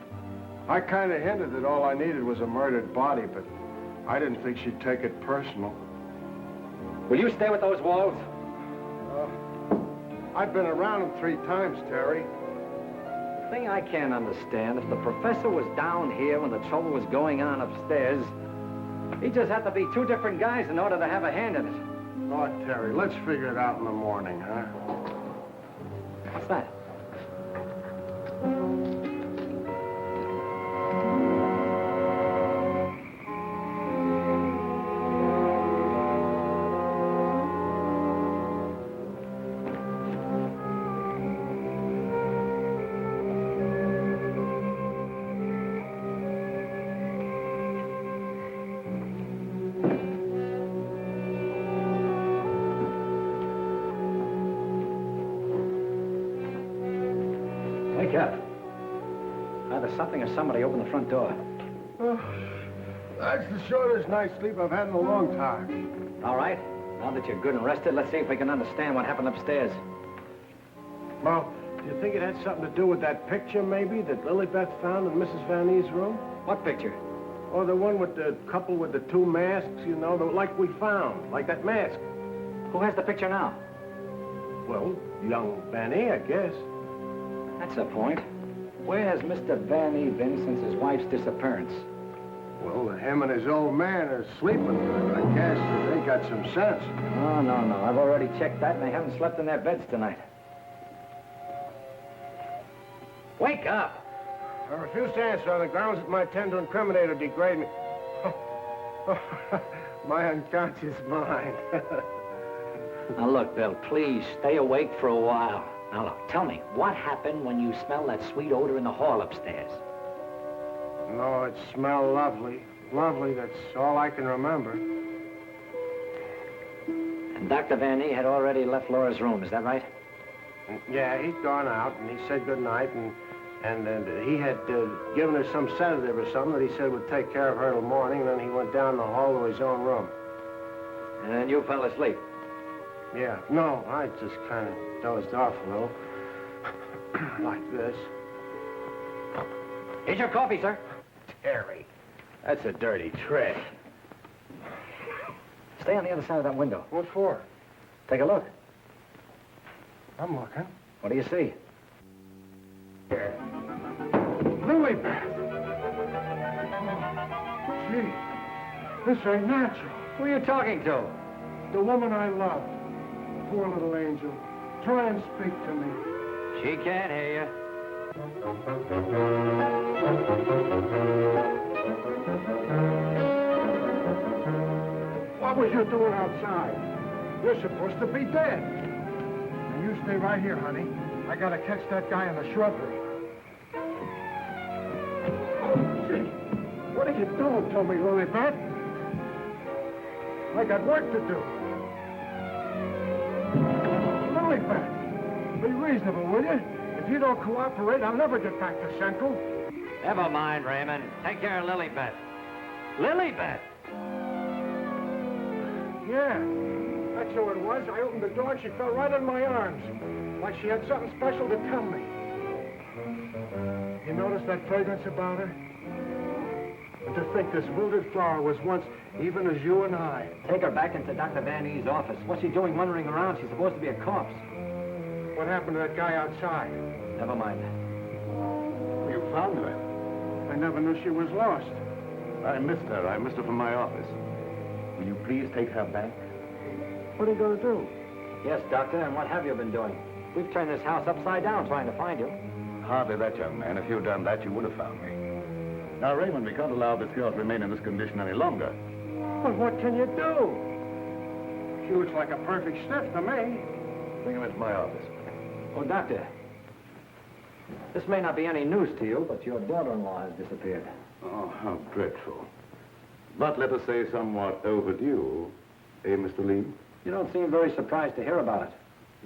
I kind of hinted that all I needed was a murdered body, but I didn't think she'd take it personal. Will you stay with those walls? I've been around them 3 times, Terry. The thing I can't understand, if the professor was down here when the trouble was going on upstairs, he just had to be 2 different guys in order to have a hand in it. Oh, Terry, let's figure it out in the morning, huh? What's that? Wake up. Either something or somebody opened the front door. Oh, that's the shortest night's sleep I've had in a long time. All right. Now that you're good and rested, let's see if we can understand what happened upstairs. Well, do you think it had something to do with that picture, maybe, that Lilybeth found in Mrs. Van E's room? What picture? Or the one with the couple with the 2 masks, you know, like we found, like that mask. Who has the picture now? Well, young Van E, I guess. That's the point. Where has Mr. Van E been since his wife's disappearance? Well, him and his old man are sleeping. I guess they got some sense. No. I've already checked that, and they haven't slept in their beds tonight. Wake up! I refuse to answer on the grounds that my tend to incriminate or degrade me. My unconscious mind. Now, look, Bill, please stay awake for a while. Now, look, tell me, what happened when you smelled that sweet odor in the hall upstairs? No, it smelled lovely. Lovely, that's all I can remember. And Dr. Van E had already left Laura's room, is that right? Yeah, he'd gone out, and he said goodnight, and he had given her some sedative or something that he said would take care of her till morning, and then he went down the hall to his own room. And then you fell asleep? Yeah, no, I just kind of dozed off a little. Like this. Here's your coffee, sir. Terry, that's a dirty trick. Stay on the other side of that window. What for? Take a look. I'm looking. What do you see? Lily Beth! Gee, this ain't natural. Who are you talking to? The woman I love. Poor little angel. Try and speak to me. She can't hear you. What was you doing outside? You're supposed to be dead. Now you stay right here, honey. I gotta catch that guy in the shrubbery. Oh, gee. What are you doing to me, Lily Beth? I got work to do. Lily Beth, be reasonable, will you? If you don't cooperate, I'll never get back to Central. Never mind, Raymond. Take care of Lilybeth. Lilybeth! Yeah, that's who it was. I opened the door and she fell right in my arms. Like she had something special to tell me. You notice that fragrance about her? And to think this wilted flower was once even as you and I. Take her back into Dr. Van E's office. What's she doing wandering around? She's supposed to be a corpse. What happened to that guy outside? Never mind. You found her. I never knew she was lost. I missed her. I missed her from my office. Will you please take her back? What are you going to do? Yes, Doctor, and what have you been doing? We've turned this house upside down trying to find you. Hardly that, young man. If you'd done that, you would have found me. Now, Raymond, we can't allow this girl to remain in this condition any longer. But what can you do? She looks like a perfect stiff to me. Bring him into my office. Oh, Doctor, this may not be any news to you, but your daughter-in-law has disappeared. Oh, how dreadful. But let us say somewhat overdue, eh, Mr. Lee? You don't seem very surprised to hear about it.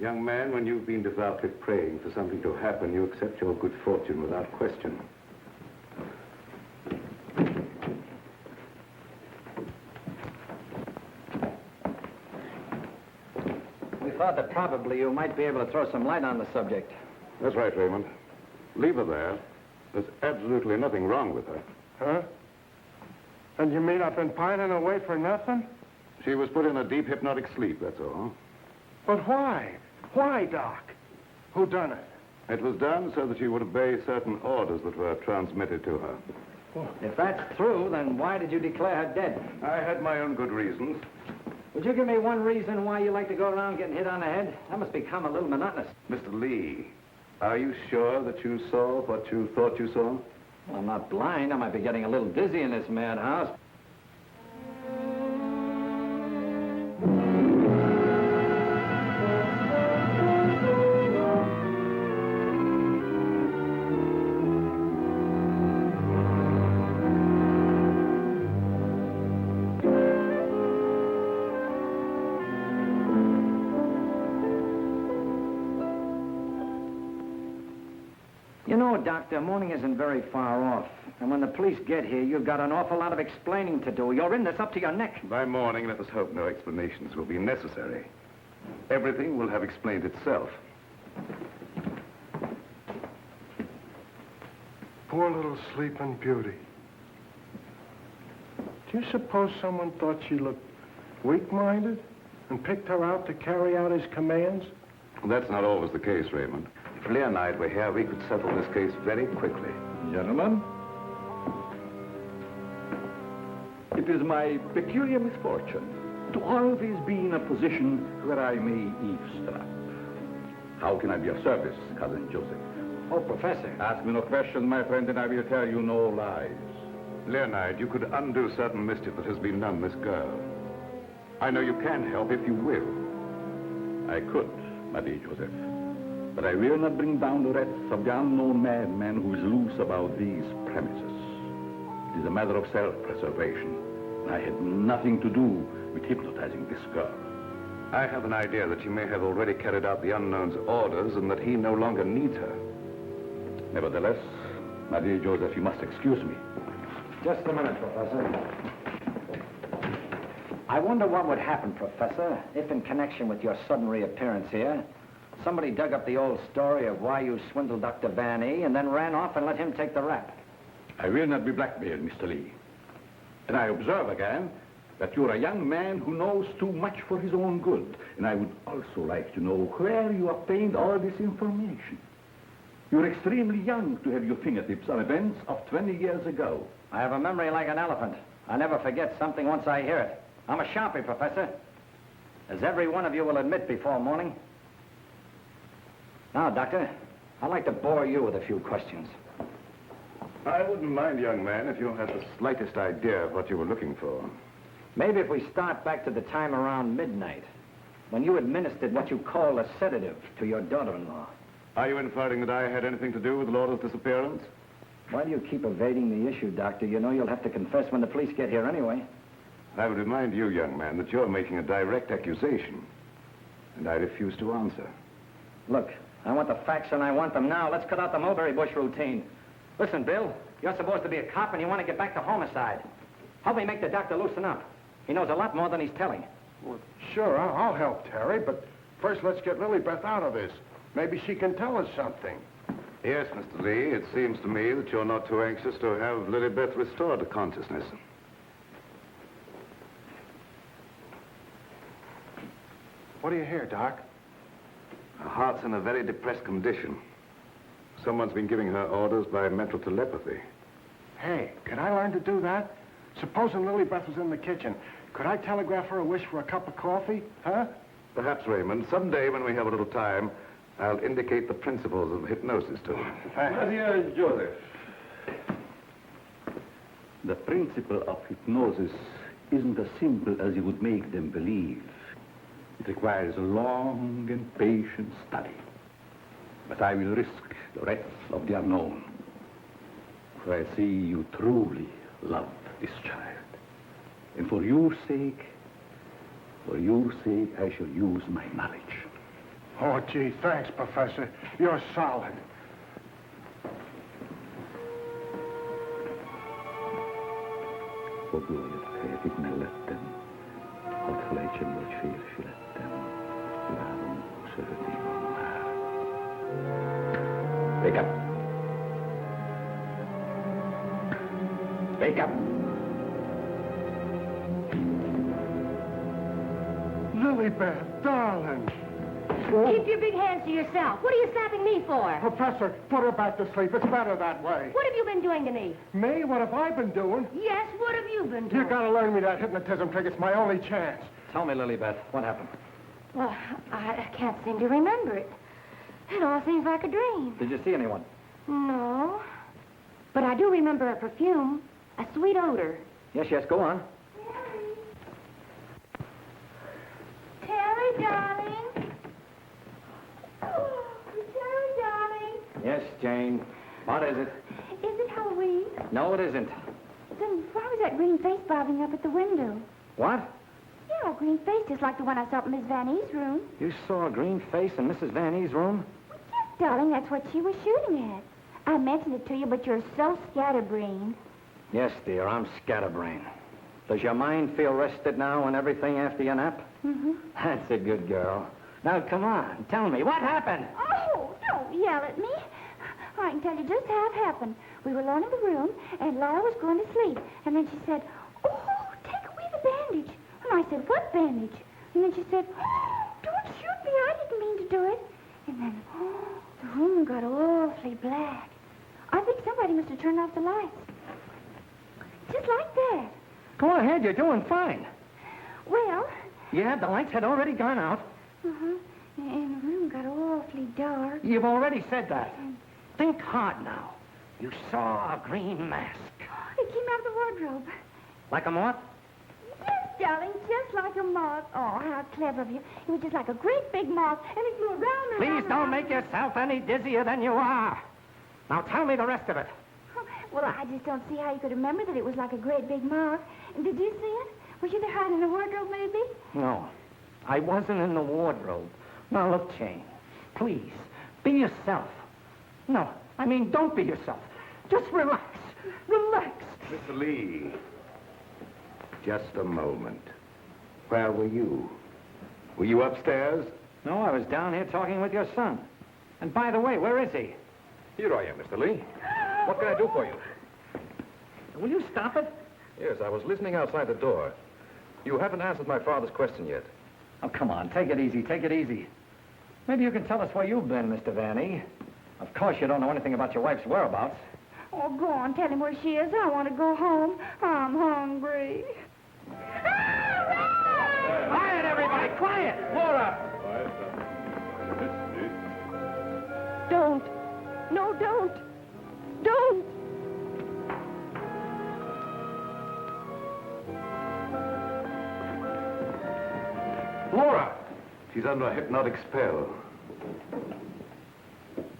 Young man, when you've been devoutly praying for something to happen, you accept your good fortune without question. We thought that probably you might be able to throw some light on the subject. That's right, Raymond. Leave her there. There's absolutely nothing wrong with her. Huh? And you mean I've been pining away for nothing? She was put in a deep hypnotic sleep, that's all. But why? Why, Doc? Who done it? It was done so that she would obey certain orders that were transmitted to her. If that's true, then why did you declare her dead? I had my own good reasons. Would you give me one reason why you like to go around getting hit on the head? That must become a little monotonous. Mr. Lee, are you sure that you saw what you thought you saw? Well, I'm not blind. I might be getting a little dizzy in this madhouse. You know, Doctor, morning isn't very far off. And when the police get here, you've got an awful lot of explaining to do. You're in this up to your neck. By morning, let us hope no explanations will be necessary. Everything will have explained itself. Poor little sleeping beauty. Do you suppose someone thought she looked weak-minded and picked her out to carry out his commands? That's not always the case, Raymond. If Leah and I were here, we could settle this case very quickly. Gentlemen, it is my peculiar misfortune to always be in a position where I may eavesdrop. How can I be of service, Cousin Joseph? Oh, Professor. Ask me no questions, my friend, and I will tell you no lies. Leonard, you could undo certain mischief that has been done this girl. I know you can help if you will. I could, my dear Joseph. But I will not bring down the wrath of the unknown madman who is loose about these premises. It is a matter of self-preservation. I had nothing to do with hypnotizing this girl. I have an idea that you may have already carried out the unknown's orders and that he no longer needs her. Nevertheless, my dear Joseph, you must excuse me. Just a minute, Professor. I wonder what would happen, Professor, if in connection with your sudden reappearance here, somebody dug up the old story of why you swindled Dr. Van E and then ran off and let him take the rap. I will not be blackmailed, Mr. Lee. And I observe again that you're a young man who knows too much for his own good. And I would also like to know where you obtained all this information. You're extremely young to have your fingertips on events of 20 years ago. I have a memory like an elephant. I never forget something once I hear it. I'm a sharpie, Professor. As every one of you will admit before morning. Now, Doctor, I'd like to bore you with a few questions. I wouldn't mind, young man, if you had the slightest idea of what you were looking for. Maybe if we start back to the time around midnight, when you administered what you call a sedative to your daughter-in-law. Are you inferring that I had anything to do with Laura's disappearance? Why do you keep evading the issue, Doctor? You know you'll have to confess when the police get here anyway. I would remind you, young man, that you're making a direct accusation, and I refuse to answer. Look, I want the facts and I want them now. Let's cut out the mulberry bush routine. Listen, Bill, you're supposed to be a cop and you want to get back to homicide. Help me make the doctor loosen up. He knows a lot more than he's telling. Well, sure, I'll help Terry, but first let's get Lilybeth out of this. Maybe she can tell us something. Yes, Mr. Lee, it seems to me that you're not too anxious to have Lilybeth restored to consciousness. What do you hear, Doc? Her heart's in a very depressed condition. Someone's been giving her orders by mental telepathy. Hey, could I learn to do that? Supposing Lilybeth was in the kitchen. Could I telegraph her a wish for a cup of coffee? Huh? Perhaps, Raymond, someday when we have a little time, I'll indicate the principles of hypnosis to her. My dear Joseph, the principle of hypnosis isn't as simple as you would make them believe. It requires a long and patient study. But I will risk the rest of the unknown. For I see you truly love this child. And for your sake, I shall use my knowledge. Oh, gee, thanks, Professor. You're solid. Wake up. Wake up. Lilybeth, darling. Keep your big hands to yourself. What are you slapping me for? Professor, put her back to sleep. It's better that way. What have you been doing to me? Me? What have I been doing? Yes, what have you been doing? You gotta learn me that hypnotism trick. It's my only chance. Tell me, Lilybeth, what happened? Well, I can't seem to remember it. It all seems like a dream. Did you see anyone? No. But I do remember a perfume, a sweet odor. Yes, go on. Terry, darling. Oh, Terry, darling. Yes, Jane. What is it? Is it Halloween? No, it isn't. Then why was that green face bobbing up at the window? What? Yeah, a green face just like the one I saw in Miss Van E's room. You saw a green face in Mrs. Van E's room? Yes, darling, that's what she was shooting at. I mentioned it to you, but you're so scatterbrained. Yes, dear, I'm scatterbrained. Does your mind feel rested now and everything after your nap? Mm-hmm. That's a good girl. Now, come on, tell me, what happened? Oh, don't yell at me. I can tell you just how it happened. We were alone in the room, and Laura was going to sleep. And then she said, oh, take away the bandage. And I said, what bandage? And then she said, oh, don't shoot me. I didn't mean to do it. And then, the room got awfully black. I think somebody must have turned off the lights. Just like that. Go ahead, you're doing fine. Well... Yeah, the lights had already gone out. Uh-huh. And the room got awfully dark. You've already said that. Think hard now. You saw a green mask. It came out of the wardrobe. Like a moth? Yes, darling, just like a moth. Oh, how clever of you. It was just like a great big moth, and it flew around and Please around, don't around. make yourself any dizzier than you are. Now tell me the rest of it. Well, I just don't see how you could remember that it was like a great big moth. And did you see it? Was you there hiding in the wardrobe, maybe? No, I wasn't in the wardrobe. Now, look, Jane, please, be yourself. No, I mean, don't be yourself. Just relax. Relax. Mr. Lee, just a moment. Where were you? Were you upstairs? No, I was down here talking with your son. And by the way, where is he? Here I am, Mr. Lee. What can I do for you? Will you stop it? Yes, I was listening outside the door. You haven't answered my father's question yet. Oh, come on, take it easy, take it easy. Maybe you can tell us where you've been, Mr. Vanny. Of course you don't know anything about your wife's whereabouts. Oh, go on, tell him where she is. I want to go home. I'm hungry. Quiet, everybody, quiet! Laura! Don't. No, don't. Don't. Laura! She's under a hypnotic spell.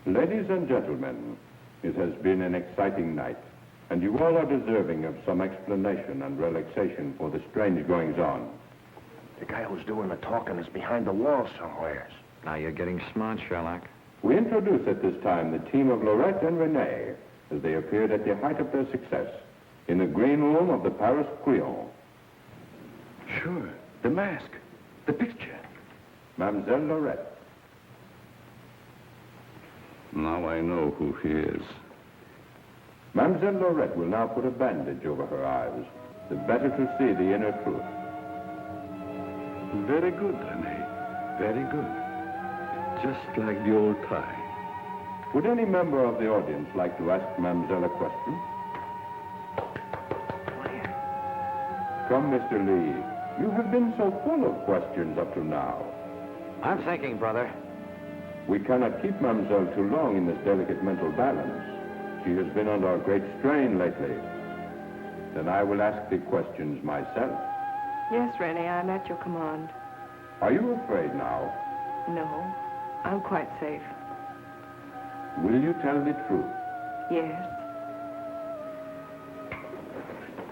Ladies and gentlemen, it has been an exciting night, and you all are deserving of some explanation and relaxation for the strange goings-on. The guy who's doing the talking is behind the wall somewhere. Now you're getting smart, Sherlock. We introduce at this time the team of Lorette and Renee as they appeared at the height of their success in the green room of the Paris Creole. Sure, the mask, the picture. Mademoiselle Lorette. Now I know who he is. Mademoiselle Lorette will now put a bandage over her eyes, the better to see the inner truth. Very good, Renee. Very good. Just like the old time. Would any member of the audience like to ask Mademoiselle a question? Come, Mr. Lee. You have been so full of questions up to now. I'm thinking, brother. We cannot keep Mademoiselle too long in this delicate mental balance. She has been under a great strain lately. Then I will ask the questions myself. Yes, Rennie, I'm at your command. Are you afraid now? No, I'm quite safe. Will you tell the truth? Yes.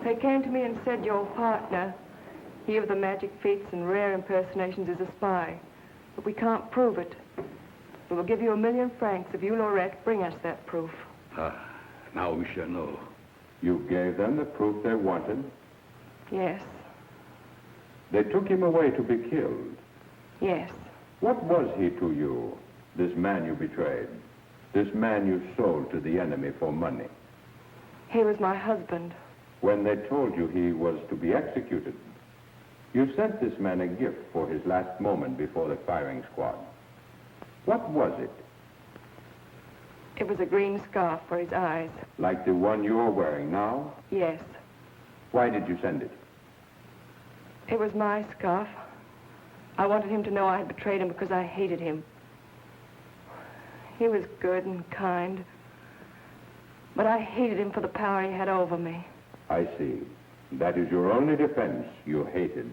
They came to me and said your partner, he of the magic feats and rare impersonations, is a spy. But we can't prove it. We will give you 1,000,000 francs if you, Lorette, bring us that proof. Now we shall know. You gave them the proof they wanted? Yes. They took him away to be killed? Yes. What was he to you, this man you betrayed? This man you sold to the enemy for money? He was my husband. When they told you he was to be executed, you sent this man a gift for his last moment before the firing squad. What was it? It was a green scarf for his eyes. Like the one you're wearing now? Yes. Why did you send it? It was my scarf. I wanted him to know I had betrayed him because I hated him. He was good and kind, but I hated him for the power he had over me. I see. That is your only defense. You hated.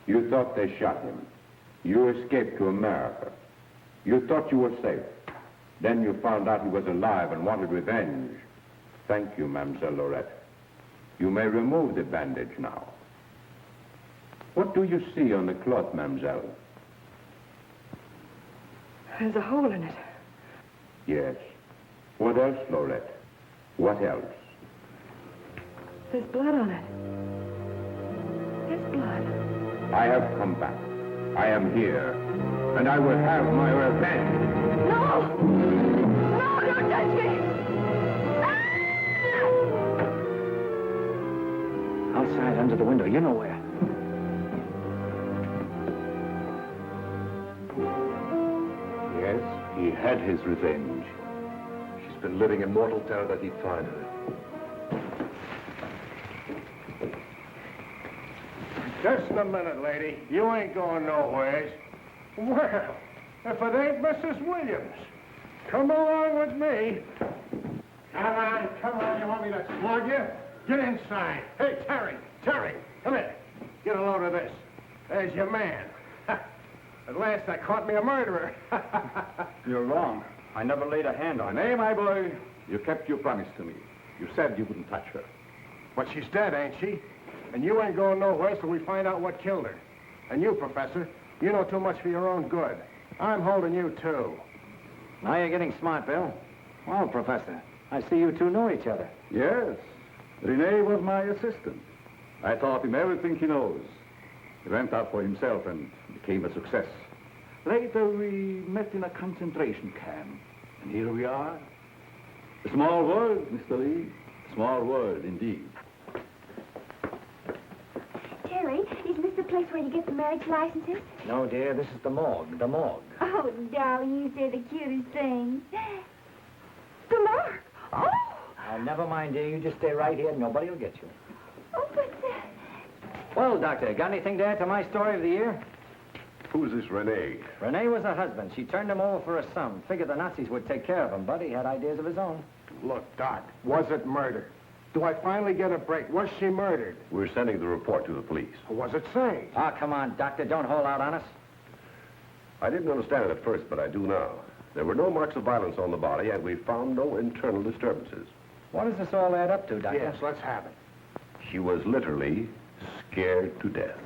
You thought they shot him. You escaped to America. You thought you were safe. Then you found out he was alive and wanted revenge. Thank you, Mademoiselle Lorette. You may remove the bandage now. What do you see on the cloth, Mademoiselle? There's a hole in it. Yes. What else, Lorette? What else? There's blood on it. There's blood. I have come back. I am here. And I will have my revenge. No! No, don't touch me! Outside, under the window, you know where. Yes, he had his revenge. She's been living in mortal terror that he'd find her. Just a minute, lady. You ain't going nowheres. Well, if it ain't Mrs. Williams, come along with me. Come on. You want me to slug you? Get inside. Hey, Terry, come here. Get a load of this. There's your man. At last I caught me a murderer. You're wrong. I never laid a hand on her. Nay, my boy, you kept your promise to me. You said you wouldn't touch her. But she's dead, ain't she? And you ain't going nowhere till we find out what killed her. And you, Professor, you know too much for your own good. I'm holding you, too. Now you're getting smart, Bill. Well, Professor, I see you two know each other. Yes. Renee was my assistant. I taught him everything he knows. He went out for himself and became a success. Later, we met in a concentration camp. And here we are. A small world, Mr. Lee. A small world, indeed. Terry, place where you get the marriage licenses? No, dear, this is the morgue. The morgue. Oh, darling, you say the cutest thing. The mark. Oh! Never mind, dear. You just stay right here. Nobody will get you. Oh, but... Well, Doctor, got anything to add to my story of the year? Who's this Renee? Renee was her husband. She turned him over for a sum. Figured the Nazis would take care of him, but he had ideas of his own. Look, Doc, was it murder? Do I finally get a break? Was she murdered? We're sending the report to the police. What does it say? Ah, come on, Doctor. Don't hold out on us. I didn't understand it at first, but I do now. There were no marks of violence on the body, and we found no internal disturbances. What does this all add up to, Doctor? Yes, let's have it. She was literally scared to death.